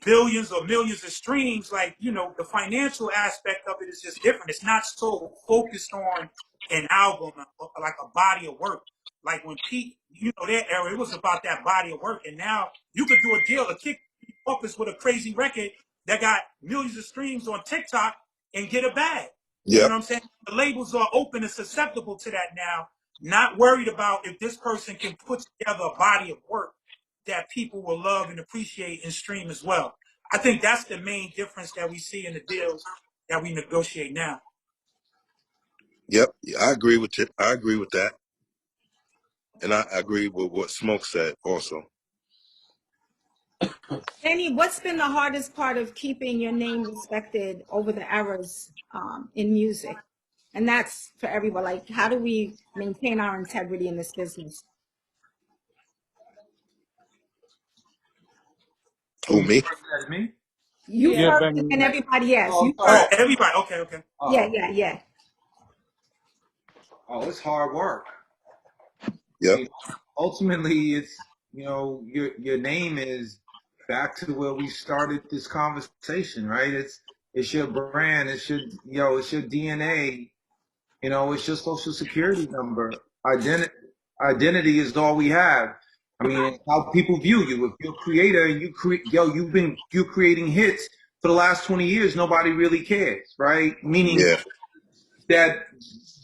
billions or millions of streams, like, you know, the financial aspect of it is just different. It's not so focused on an album, like a body of work. Like when Pete, you know, their era, it was about that body of work. And now you could do a deal, a kick office with a crazy record that got millions of streams on TikTok and get a bag. You
Yep,
know what I'm saying? The labels are open and susceptible to that now, not worried about if this person can put together a body of work that people will love and appreciate and stream as well. I think that's the main difference that we see in the deals that we negotiate now.
yep. I agree with you. I agree with that, and I agree with what Smoke said also.
Danny, what's been the hardest part of keeping your name respected over the eras in music? And that's for everyone. Like, how do we maintain our integrity in this business?
Who, me?
That's me.
You
Yeah,
first,
Benny.
and everybody else.
Oh,
You
I'm sorry.
Oh,
first.
everybody. Okay, okay.
Yeah,
Oh,
yeah, yeah.
oh, it's hard work. I
Yep,
mean, ultimately, it's, you know, your name is back to where we started this conversation, right? It's your brand, it's your, it's your DNA, you know, it's your social security number. Identity is all we have. I mean, it's how people view you. If you're a creator, you're creating hits for the last 20 years, nobody really cares, right? Meaning
yeah,
that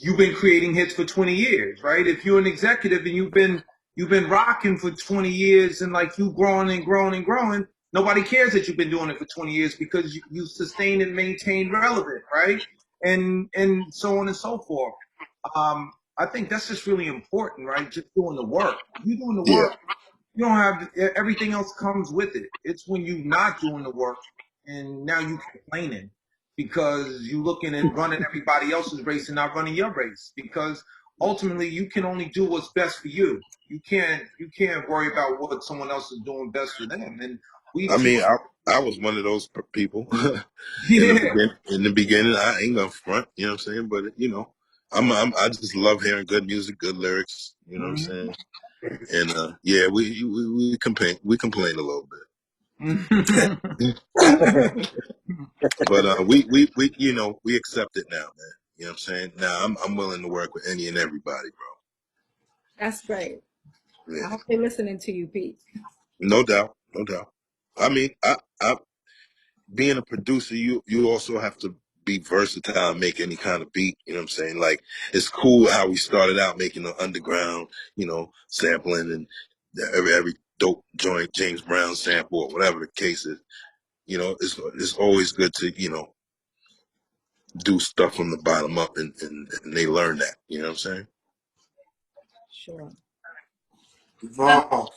you've been creating hits for 20 years, right? If you're an executive and you've been rocking for 20 years and like you growing and growing and growing, nobody cares that you've been doing it for 20 years because you sustained and maintained relevant, right? And so on and so forth. I think that's just really important, right? Just doing the work. You doing the
yeah.
work, you don't have everything else comes with it. It's when you not doing the work and now you complaining because you looking at running everybody else's race and not running your race. Because ultimately you can only do what's best for you. You can't worry about what someone else is doing best for them. And we
I
teach.
mean, I was one of those people in the
Yeah.
beginning. In the beginning, I ain't gonna front. You know what I'm saying? But you know, I just love hearing good music, good lyrics. You know what I'm
Mhm.
saying? And yeah, we complain a little bit, but we you know we accept it now, man. You know what I'm saying? Now I'm willing to work with any and everybody,
That's great.
bro.
I
Yeah,
hope they're listening to you, Pete.
no doubt, no doubt. I mean, I being a producer, you also have to be versatile and make any kind of beat. You know what I'm saying? Like it's cool how we started out making the underground, you know, sampling and every dope joint James Brown sample or whatever the case is. You know, it's always good to, you know, do stuff from the bottom up and they learn that. You know what I'm saying?
Sure. So
Evolve.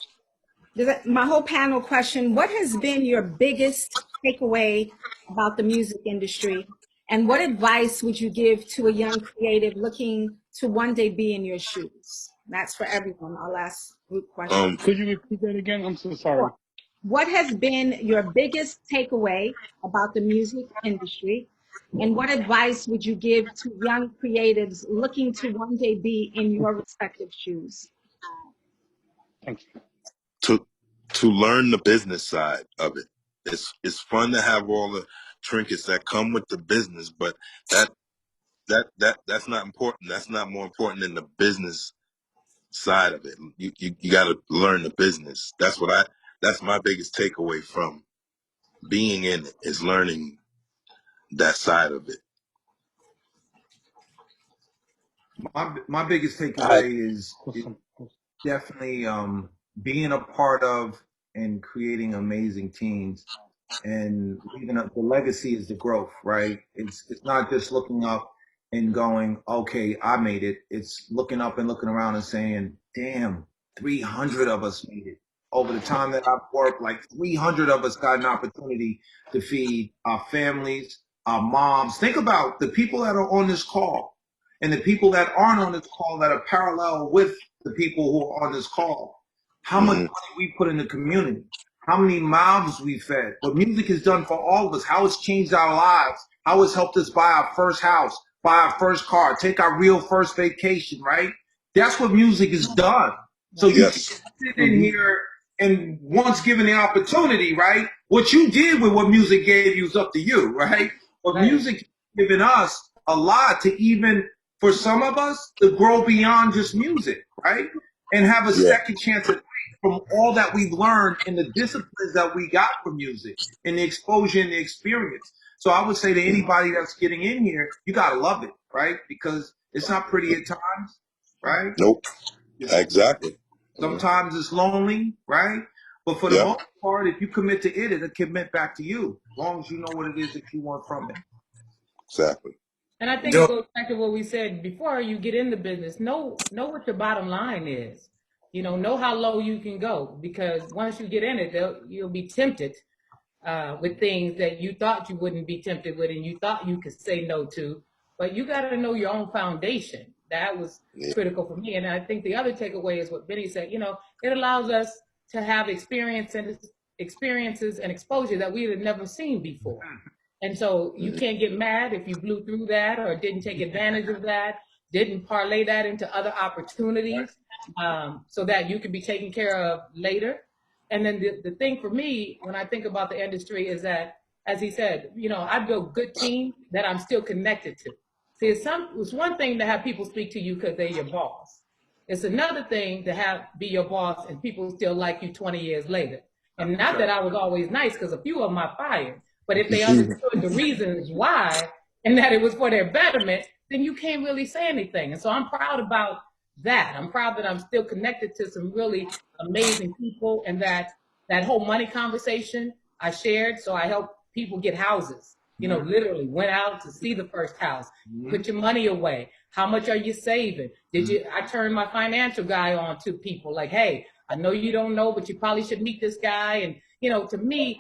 my whole panel question, what has been your biggest takeaway about the music industry? And what advice would you give to a young creative looking to one day be in your shoes? That's for everyone, our last group question.
Could you repeat that again? I'm so sorry.
Sure. What has been your biggest takeaway about the music industry? And what advice would you give to young creatives looking to one day be in your respective shoes?
Thank you.
To learn the business side of it. It's fun to have all the trinkets that come with the business, but that that's not important. That's not more important than the business side of it. You got to learn the business. That's my biggest takeaway from being in it, is learning that side of it.
My biggest takeaway is definitely being a part of and creating amazing teams, and leaving up the legacy is the growth, right? It's not just looking up and going, okay, I made it. It's looking up and looking around and saying, damn, 300 of us made it. Over the time that I've worked, like 300 of us got an opportunity to feed our families, our moms. Think about the people that are on this call and the people that aren't on this call that are parallel with the people who are on this call. How much money we put in the community, how many mouths we fed, what music has done for all of us, how it's changed our lives, how it's helped us buy our first house, buy our first car, take our real first vacation, right? That's what music has done. So you
Yes.
can't sit in here and once given the opportunity, right? What you did with what music gave you is up to you, right? But
Right.
music has given us a lot to even, for some of us, to grow beyond just music, right? And have a second chance at life from all that we've learned in the disciplines that we got from music and the exposure and the experience. So I would say to anybody that's getting in here, you got to love it, right? Because it's not pretty at times, right?
Nope. Exactly.
Sometimes it's lonely, right? But for the
Yeah.
most part, if you commit to it, it'll commit back to you, as long as you know what it is that you want from it.
Exactly.
And I think it goes back to what we said before you get in the business. Know what your bottom line is. Know how low you can go, because once you get in it, you'll be tempted with things that you thought you wouldn't be tempted with, and you thought you could say no to. But you got to know your own foundation. That was critical for me. And I think the other takeaway is what Benny said. It allows us to have experiences and exposure that we had never seen before. And so you can't get mad if you blew through that or didn't take advantage of that, didn't parlay that into other opportunities, so that you can be taken care of later. And then the thing for me, when I think about the industry, is that, as he said, I built good teams that I'm still connected to. See, it's one thing to have people speak to you because they're your boss. It's another thing to be your boss and people still like you 20 years later. And not that I was always nice, because a few of them I fired. But if they understood the reasons why and that it was for their betterment, then you can't really say anything. And so I'm proud about that. I'm proud that I'm still connected to some really amazing people, and that whole money conversation I shared. So I helped people get houses, literally went out to see the first house, put your money away. How much are you saving? I turned my financial guy on to people like, hey, I know you don't know, but you probably should meet this guy. And, to me,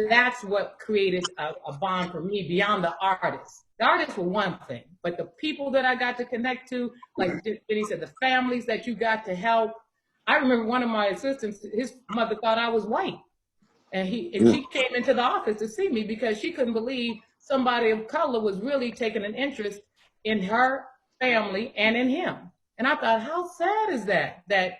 that's what created a bond for me beyond the artists. The artists were one thing, but the people that I got to connect to, like Benny said, the families that you got to help. I remember one of my assistants, his mother thought I was white. And she came into the office to see me because she couldn't believe somebody of color was really taking an interest in her family and in him. And I thought, how sad is that? That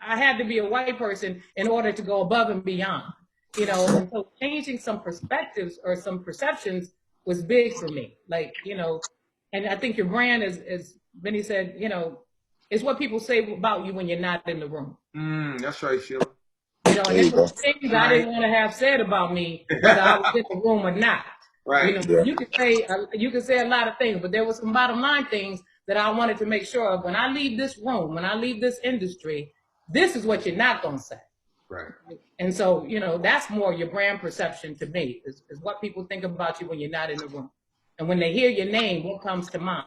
I had to be a white person in order to go above and beyond, and so changing some perspectives or some perceptions was big for me. And I think your brand is, as Benny said, is what people say about you when you're not in the room.
That's right, Sheila.
And there's some things I didn't want to have said about me, whether I was in the room or not.
Right.
You could say a lot of things, but there were some bottom line things that I wanted to make sure of. When I leave this room, when I leave this industry, this is what you're not going to say.
Right.
And so, that's more your brand perception to me, is what people think about you when you're not in the room. And when they hear your name, what comes to mind?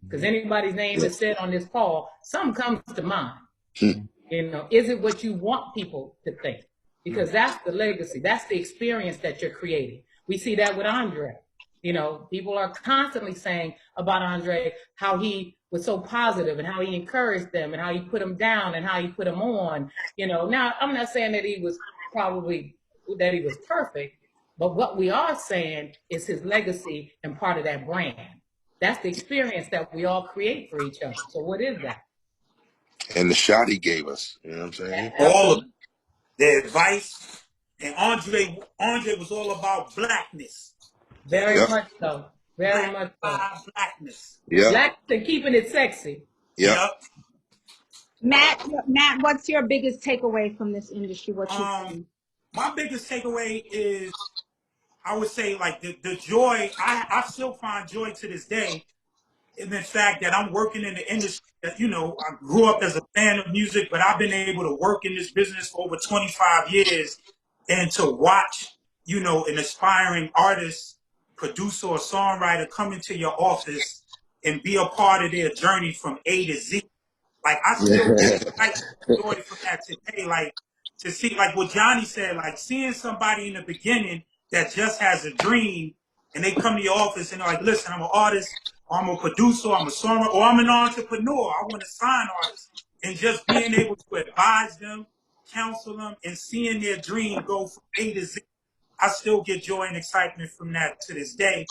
Because anybody's name that's said on this call, something comes to mind. Is it what you want people to think? Because that's the legacy. That's the experience that you're creating. We see that with Andre. People are constantly saying about Andre how he was so positive and how he encouraged them and how he put them down and how he put them on. Now I'm not saying that he was perfect, but what we are saying is his legacy and part of that brand. That's the experience that we all create for each other. So what is that?
And the shot he gave us, you know what I'm saying?
All of the advice. And Andre was all about blackness.
Very much so. Very much so.
blackness.
Yeah.
Black and keeping it sexy.
Yeah.
Yep.
Matt, what's your biggest takeaway from this industry? What you think?
My biggest takeaway is, I would say, like the joy. I still find joy to this day in the fact that I'm working in the industry. That, you know, I grew up as a fan of music, but I've been able to work in this business for over 25 years, and to watch, you know, an aspiring artist, producer, or songwriter come into your office and be a part of their journey from A to Z. Like, I still get excited and joy from that today. Like, to see, like what Johnny said, like seeing somebody in the beginning that just has a dream, and they come to your office and they're like, listen, I'm an artist, or I'm a producer, I'm a songwriter, or I'm an entrepreneur. I want to sign artists. And just being able to advise them, counsel them, and seeing their dream go from A to Z, I still get joy and excitement from that to this day.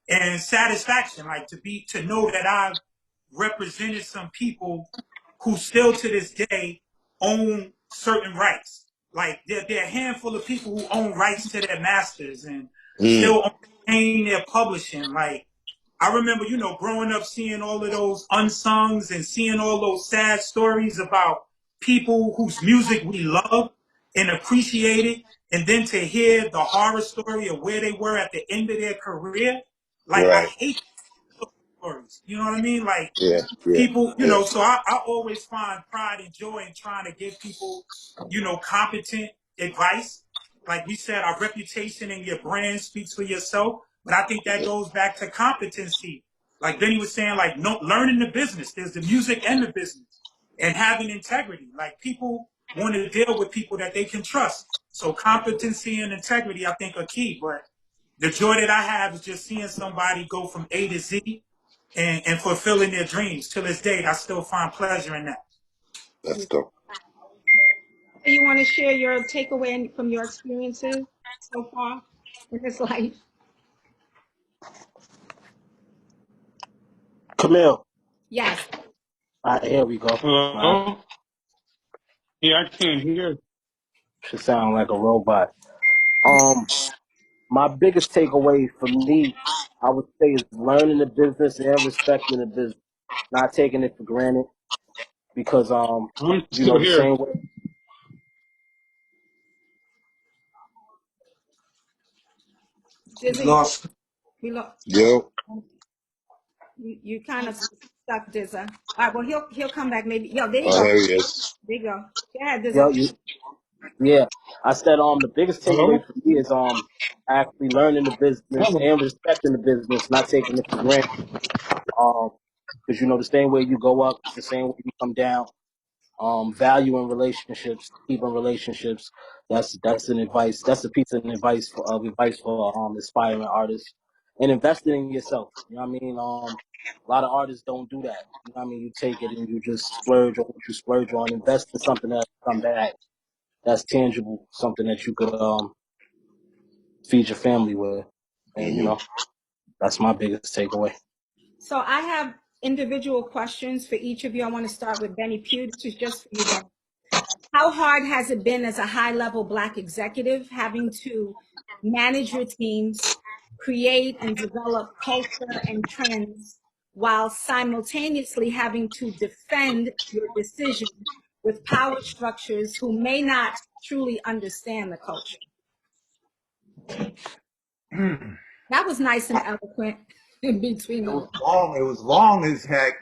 And satisfaction, like to know that I've represented some people who still to this day own certain rights. Like there are a handful of people who own rights to their masters and still own their publishing. Like, I remember, you know, growing up seeing all of those unsungs and seeing all those sad stories about people whose music we love and appreciated, and then to hear the horror story of where they were at the end of their career. Like, I
Right.
hate stories. You know what I mean? Like,
Yeah. Yeah.
people, you
Yeah.
know, so I always find pride and joy in trying to give people, you know, competent advice. Like we said, our reputation and your brand speaks for yourself. But I think that goes back to competency. Like Benny was saying, like, no, learning the business. There's the music and the business, and having integrity. Like, people want to deal with people that they can trust. So competency and integrity, I think, are key. But the joy that I have is just seeing somebody go from A to Z and fulfilling their dreams. To this day, I still find pleasure in that.
That's dope.
So you want to share your takeaway from your experiences so far in this life?
Camille.
Yes.
All right, here we go. All right.
Hello? Yeah, I can't hear.
Should sound like a robot. My biggest takeaway for me, I would say, is learning the business and respecting the business, not taking it for granted. Because
I'm
you know,
still
the
here.
same way.
We
Dizzy,
lost.
Yo.
you kind of stuck, Dizza. All right, well, he'll come back maybe. Yo, there you
Oh,
go.
here he is.
There you go. Yeah,
Yeah,
Dizza.
yeah. I said the biggest
Hello?
takeaway for me is actually learning the business
Hello?
and respecting the business, not taking it for granted. Because you know, the same way you go up, it's the same way you come down. Valuing relationships, keeping relationships. That's an advice. That's a piece of advice for aspiring artists, and investing in yourself. You know what I mean? A lot of artists don't do that. You know what I mean? You take it and you just splurge on what you splurge on. Invest in something that come back. That's tangible. Something that you could feed your family with, and you know, that's my biggest takeaway.
So I have individual questions for each of you. I want to start with Benny Pugh. This is just for you, Benny. How hard has it been as a high-level Black executive having to manage your teams, create and develop culture and trends while simultaneously having to defend your decision with power structures who may not truly understand the culture? That was nice and eloquent in between
It was
those.
long. It was long as heck.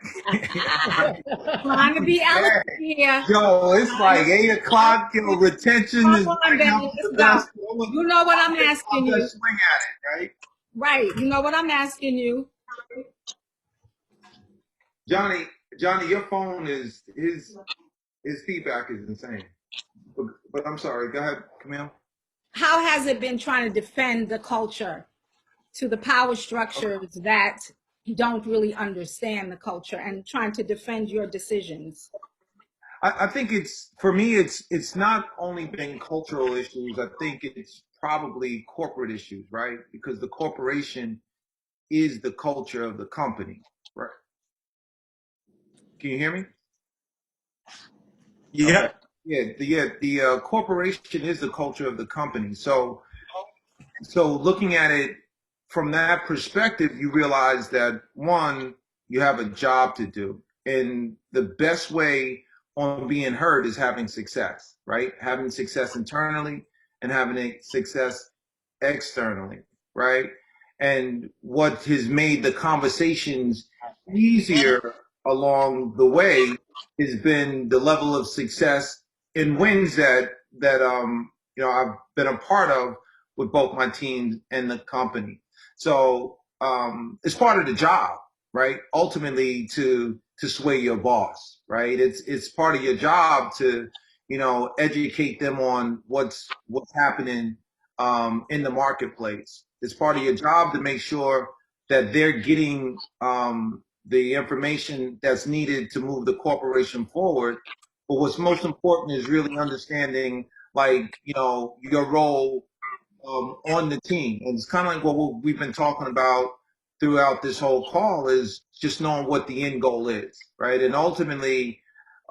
Trying to be
Yeah.
eloquent here.
Yo, it's
Trying to
like
be
8 o'clock. Yo,
eloquent.
retention
Come
is
on,
like
Benny,
I'm
let's
the
go.
best.
You know what I'm
I'll take
asking
my
you.
best swing at it, right?
Right. You know what I'm asking you.
Johnny, Johnny, your phone is his feedback is insane. But I'm sorry. Go ahead, Camille.
How has it been trying to defend the culture to the power structures that don't really understand the culture and trying to defend your decisions?
I think it's for me. It's not only been cultural issues. I think it's probably corporate issues, right? Because the corporation is the culture of the company, right? Can you hear me? Okay.
Yep.
The corporation is the culture of the company. So looking at it from that perspective, you realize that one, you have a job to do. And the best way on being heard is having success, right? Having success internally and having a success externally, right? And what has made the conversations easier along the way has been the level of success and wins that I've been a part of with both my team and the company. So it's part of the job, right? Ultimately, to sway your boss, right? It's part of your job to educate them on what's happening in the marketplace. It's part of your job to make sure that they're getting the information that's needed to move the corporation forward. But what's most important is really understanding, like, your role on the team. And it's kind of like what we've been talking about throughout this whole call is just knowing what the end goal is, right? And ultimately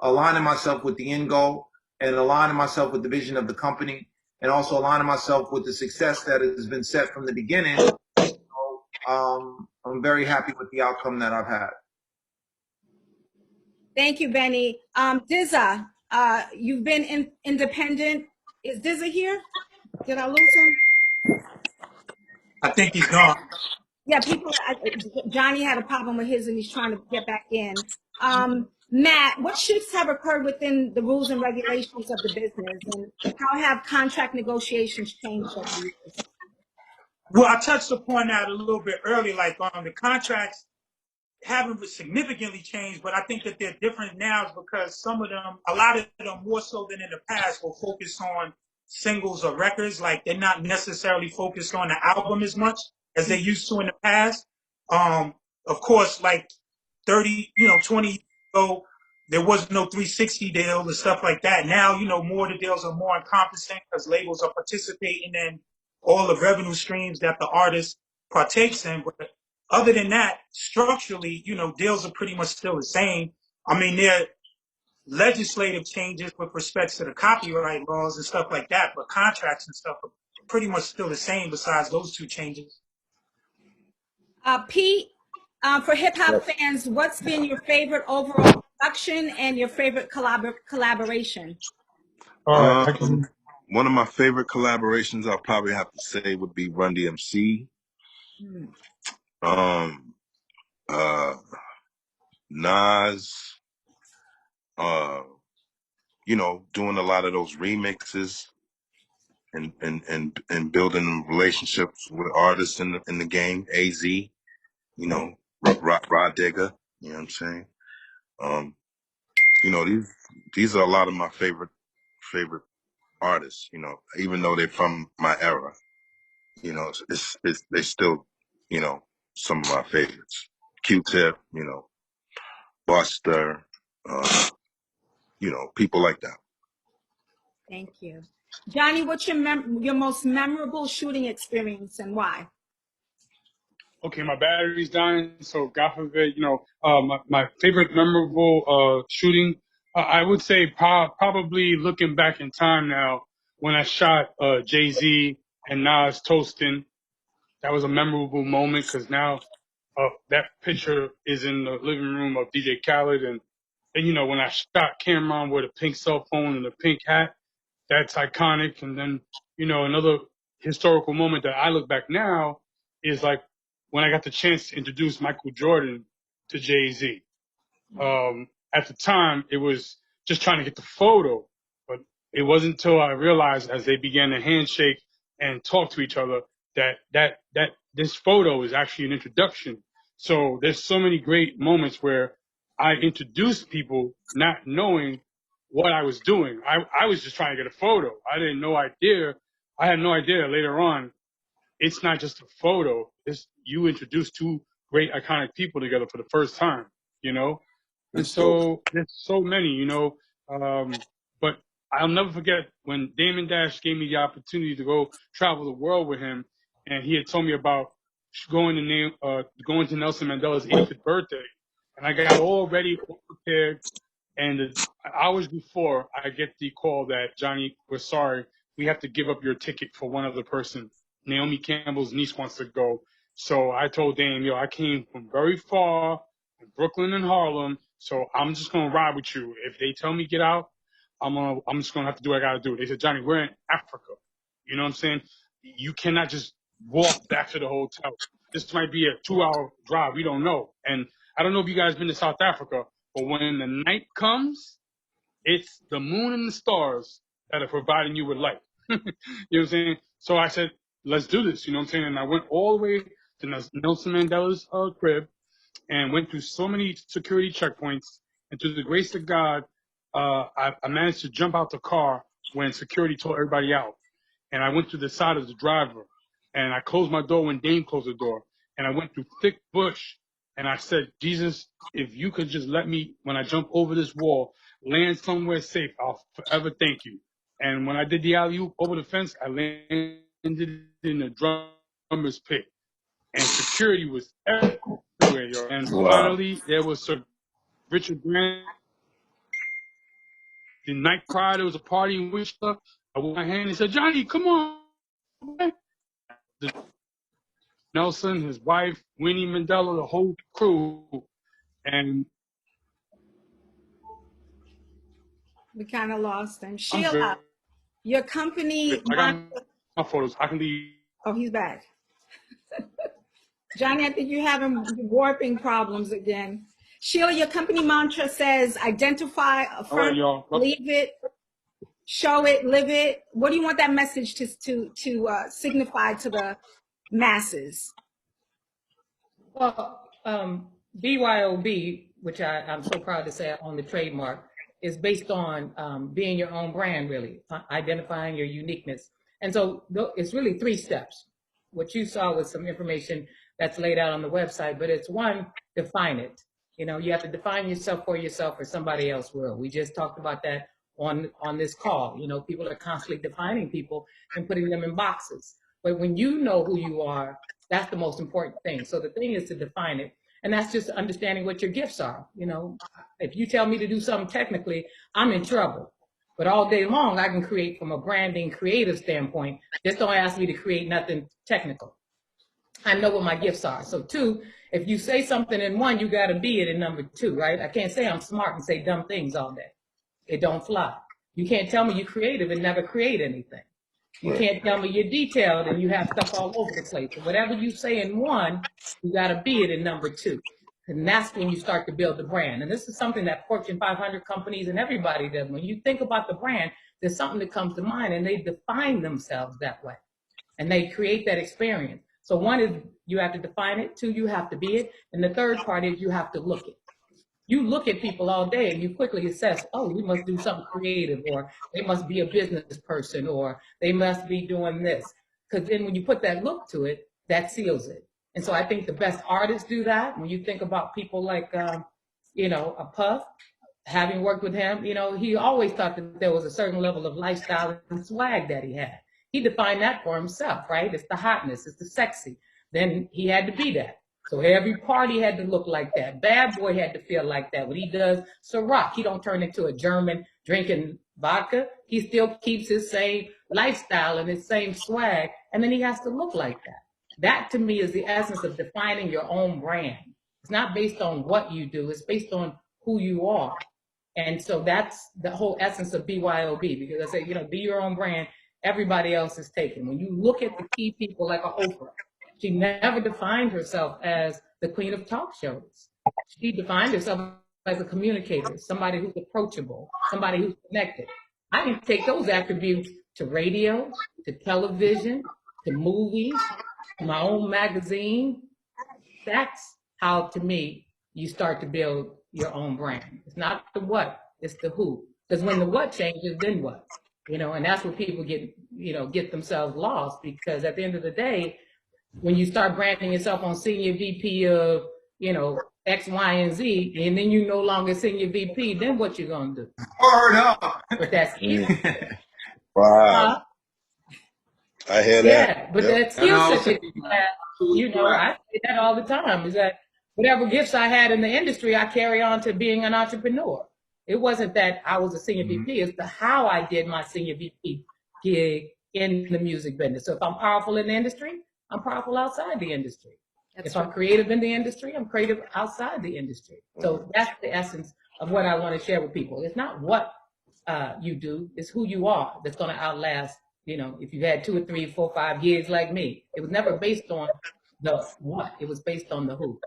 aligning myself with the end goal and aligning myself with the vision of the company and also aligning myself with the success that has been set from the beginning. I'm very happy with the outcome that I've had.
Thank you, Benny. Dizza, you've been independent. Is Dizza here? Did I lose him?
I think he's gone.
Yeah, Johnny had a problem with his and he's trying to get back in. Matt, what shifts have occurred within the rules and regulations of the business, and how have contract negotiations changed over the years?
Well, I touched upon that a little bit earlier, like on the contracts haven't significantly changed, but I think that they're different now because some of them, a lot of them more so than in the past, will focus on singles or records. Like they're not necessarily focused on the album as much as they used to in the past. Of course, like 30, 20 years ago, there was no 360 deal and stuff like that. Now, more of the deals are more encompassing because labels are participating in all the revenue streams that the artist partakes in. But other than that, structurally, deals are pretty much still the same. I mean, there are legislative changes with respect to the copyright laws and stuff like that, but contracts and stuff are pretty much still the same besides those two changes.
Pete, for hip hop fans, what's been your favorite overall production and your favorite collaboration?
All right, I can.
One of my favorite collaborations I'll probably have to say would be Run DMC. Um, uh, Nas, doing a lot of those remixes and building relationships with artists in the game. AZ, Rod Digger, you know what I'm saying? Um, these are a lot of my favorite artists, even though they're from my era. It's they still, some of my favorites. Q-Tip, Buster, people like that.
Thank you. Johnny, what's your most memorable shooting experience and why?
Okay, my battery's dying, so God forbid, my favorite memorable shooting, I would say probably looking back in time now, when I shot Jay-Z and Nas toasting. That was a memorable moment because now that picture is in the living room of DJ Khaled, and when I shot Cameron with a pink cell phone and a pink hat, that's iconic. And then, another historical moment that I look back now is like when I got the chance to introduce Michael Jordan to Jay-Z. At the time, it was just trying to get the photo, but it wasn't until I realized as they began to handshake and talk to each other that this photo is actually an introduction. So there's so many great moments where I introduced people not knowing what I was doing. I was just trying to get a photo. I had no idea later on it's not just a photo. It's you introduce two great iconic people together for the first time, you know? And
That's dope.
so there's so many, but I'll never forget when Damon Dash gave me the opportunity to go travel the world with him, and he had told me about going to Nelson Mandela's 85th birthday, and I got all ready, all prepared, and hours before I get the call that Johnny, we're sorry, we have to give up your ticket for one other person. Naomi Campbell's niece wants to go. So I told Dame, yo, I came from very far, from Brooklyn and Harlem, so I'm just gonna ride with you. If they tell me get out, I'm just gonna have to do what I gotta do. They said, Johnny, we're in Africa. You know what I'm saying? You cannot just walk back to the hotel. This might be a 2-hour drive. We don't know. And I don't know if you guys been to South Africa, but when the night comes, it's the moon and the stars that are providing you with light. You know what I'm saying? So I said, let's do this. You know what I'm saying? And I went all the way to Nelson Mandela's crib and went through so many security checkpoints. And through the grace of God, I managed to jump out the car when security told everybody out. And I went to the side of the driver. And I closed my door when Dame closed the door. And I went through thick bush. And I said, Jesus, if you could just let me, when I jump over this wall, land somewhere safe, I'll forever thank you. And when I did the alley-oop over the fence, I landed in the drummer's pit. And security was everywhere, yo. And finally, there was Sir Richard Grant. The night prior, there was a party in Wichita. I went my hand and said, Johnny, come on, man. Nelson, his wife, Winnie Mandela, the whole crew. And
We kind of lost him.
I'm
Sheila, your company.
I got my photos. I can leave.
Oh, he's back. Johnny, I think you're having warping problems again. Sheila, your company mantra says identify, affirm, believe it, show it, live it. What do you want that message to signify to the masses?
Well, BYOB, which I'm so proud to say I own the trademark, is based on being your own brand, really, identifying your uniqueness. And so it's really 3 steps. What you saw was some information that's laid out on the website, but it's 1, define it. You know, you have to define yourself for yourself or somebody else will. We just talked about that on this call. You know, people are constantly defining people and putting them in boxes. But when you know who you are, that's the most important thing. So the thing is to define it. And that's just understanding what your gifts are. You know, if you tell me to do something technically, I'm in trouble. But all day long, I can create from a branding creative standpoint. Just don't ask me to create nothing technical. I know what my gifts are. So 2, if you say something in 1, you got to be it in number 2, right? I can't say I'm smart and say dumb things all day. It don't fly. You can't tell me you're creative and never create anything. You can't tell me you're detailed and you have stuff all over the place. So whatever you say in 1, you got to be it in number 2. And that's when you start to build the brand. And this is something that Fortune 500 companies and everybody does. When you think about the brand, there's something that comes to mind and they define themselves that way. And they create that experience. So 1 is you have to define it. 2, you have to be it. And the third part is you have to look it. You look at people all day and you quickly assess, oh, we must do something creative, or they must be a business person, or they must be doing this. Because then when you put that look to it, that seals it. And so I think the best artists do that. When you think about people like, you know, a Puff, having worked with him, you know, he always thought that there was a certain level of lifestyle and swag that he had. He defined that for himself, right? It's the hotness, it's the sexy. Then he had to be that. So every party had to look like that. Bad Boy had to feel like that. When he does Ciroc, he don't turn into a German drinking vodka. He still keeps his same lifestyle and his same swag, and then he has to look like that. That to me is the essence of defining your own brand. It's not based on what you do, it's based on who you are. And so that's the whole essence of BYOB, because I say, you know, be your own brand. Everybody else is taken. When you look at the key people like a Oprah, she never defined herself as the queen of talk shows. She defined herself as a communicator, somebody who's approachable, somebody who's connected. I can take those attributes to radio, to television, to movies, to my own magazine. That's how, to me, you start to build your own brand. It's not the what, it's the who. Because when the what changes, then what? You know, and that's where people get themselves lost, because at the end of the day, when you start branding yourself on senior VP of, you know, X, Y, and Z, and then you no longer senior VP, then what you gonna do?
Word up.
But that's
Wow. I hear that.
Yeah, but
Yep.
that skill set that you have, you know, I say that all the time, is that whatever gifts I had in the industry, I carry on to being an entrepreneur. It wasn't that I was a senior VP, it's the how I did my senior VP gig in the music business. So if I'm powerful in the industry, I'm powerful outside the industry. If I'm creative in the industry, I'm creative outside the industry. So that's the essence of what I want to share with people. It's not what you do, it's who you are that's going to outlast, if you've had 2 or 3, 4, 5 years like me. It was never based on the what, it was based on the who.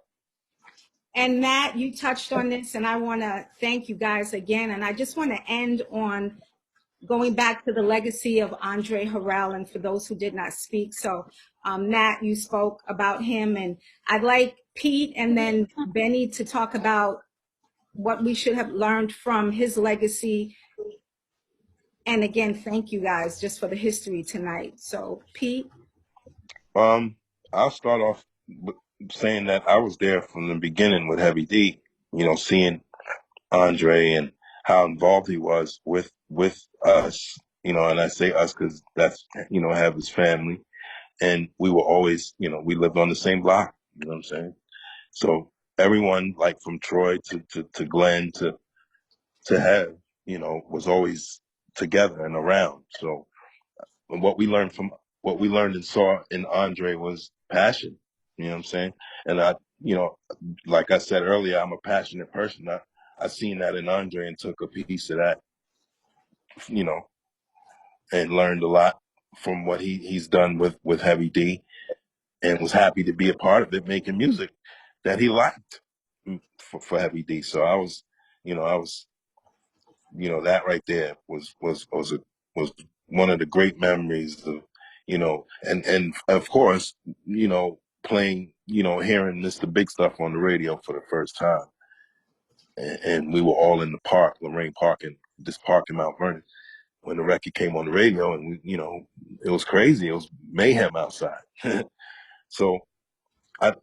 And Matt, you touched on this, and I want to thank you guys again. And I just want to end on going back to the legacy of Andre Harrell, and for those who did not speak. So, Matt, you spoke about him, and I'd like Pete and then Benny to talk about what we should have learned from his legacy. And again, thank you guys just for the history tonight. So, Pete.
I'll start off with saying that I was there from the beginning with Heavy D, seeing Andre and how involved he was with us, and I say us because that's, have his family. And we were always, we lived on the same block, you know what I'm saying? So everyone, like from Troy to Glenn to Hev, was always together and around. So what we learned and saw in Andre was passion, you know what I'm saying? And like I said earlier, I'm a passionate person. I seen that in Andre and took a piece of that, and learned a lot from what he's done with Heavy D, and was happy to be a part of it, making music that he liked for Heavy D. So I was, that right there was one of the great memories of, and of course, playing, hearing Mr. Big Stuff on the radio for the first time. And we were all in the park, Lorraine Park, and this park in Mount Vernon, when the record came on the radio, and it was crazy. It was mayhem outside. So I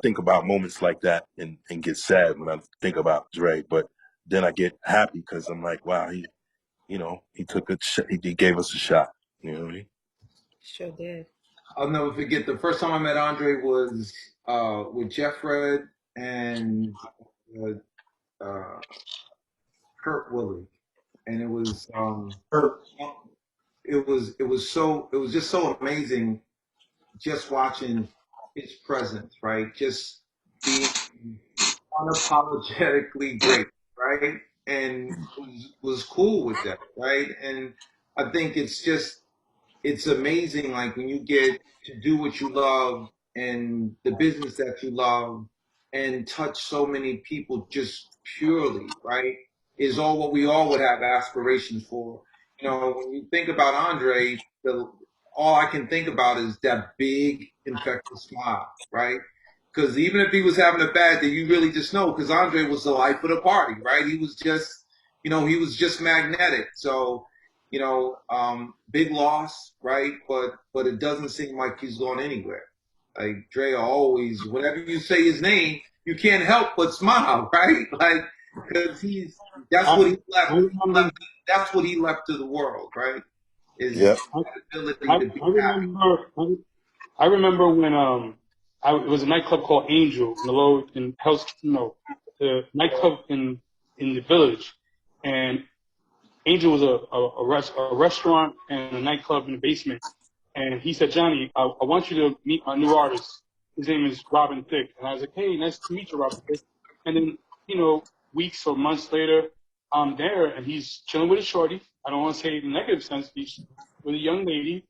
think about moments like that and get sad when I think about Dre, but then I get happy because I'm like, wow, he took he gave us a shot. You know what I mean?
Sure did.
I'll never forget the first time I met Andre was with Jeff Red and uh, Kurt Willie, and it was just so amazing just watching his presence, right? Just being unapologetically great, right? And was cool with that, right? And I think it's amazing, like when you get to do what you love and the business that you love and touch so many people just purely, right? Is all what we all would have aspirations for. When you think about Andre, all I can think about is that big, infectious smile, right? Because even if he was having a bad day, you really just know, because Andre was the life of the party, right? He was just, he was just magnetic. So, big loss, right? But it doesn't seem like he's gone anywhere. Like Dre always, whenever you say his name, you can't help but smile, right? Like because that's what he left. That's what he left to the world, right? Is
Yeah.
that ability
I,
to be
I
happy.
remember. I remember when it was a nightclub called Angel in the the nightclub in the village, and Angel was a restaurant and a nightclub in the basement. And he said, Johnny, I want you to meet my new artist. His name is Robin Thicke. And I was like, hey, nice to meet you, Robin Thicke. And then, weeks or months later, I'm there and he's chilling with a shorty. I don't want to say it in a negative sense, but he's with a young lady.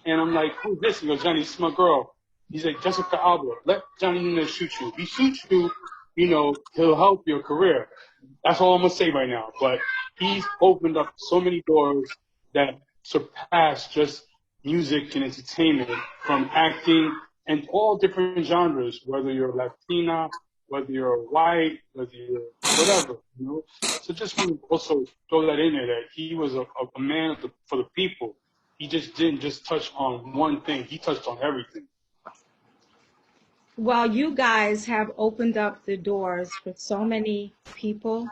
And I'm like, who's this? He goes, Johnny, this is my girl. He's like, Jessica Alba. Let Johnny Nunez shoot you. If he shoots you, he'll help your career. That's all I'm going to say right now. But he's opened up so many doors that surpass just music and entertainment, from acting and all different genres, whether you're Latina, whether you're white, whether you're whatever. So just want to also throw that in there, that he was a man for the people. He just didn't just touch on one thing. He touched on everything.
Well, you guys have opened up the doors for so many people.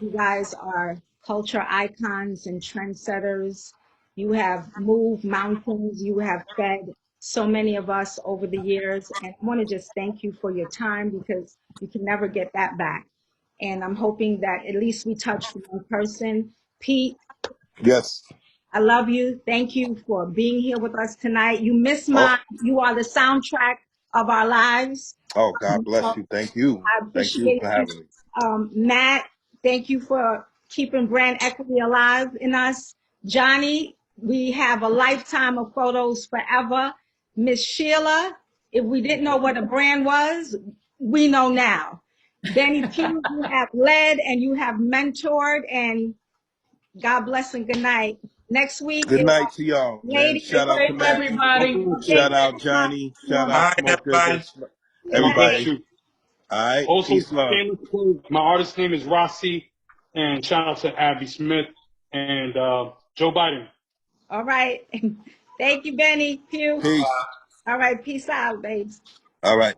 You guys are culture icons and trendsetters. You have moved mountains. You have fed so many of us over the years. And I want to just thank you for your time, because you can never get that back. And I'm hoping that at least we touched one person. Pete,
Yes.
I love you. Thank you for being here with us tonight. You miss
Oh,
mine. You are the soundtrack of our lives.
Oh, God bless you. Thank you.
I
Thank you
appreciate
for
you.
having me.
Matt, thank you for keeping brand equity alive in us. Johnny, we have a lifetime of photos forever. Miss Sheila, if we didn't know what a brand was, we know now. Benny Q, you have led and you have mentored, and God bless and good night. Next week
Good
is
night to y'all, man.
Lady.
Good
Shout out
night,
to Matt.
everybody.
Okay,
Shout out Johnny. Shout
All
out
right,
Smoker.
everybody.
God bless
Everybody.
you.
All right.
Also,
Peace, love.
shameless plug, my artist name is Rossi, and shout out to Abby Smith and Joe Biden.
all right. Thank you, Benny Q.
Peace.
All right, peace out, babes.
All right.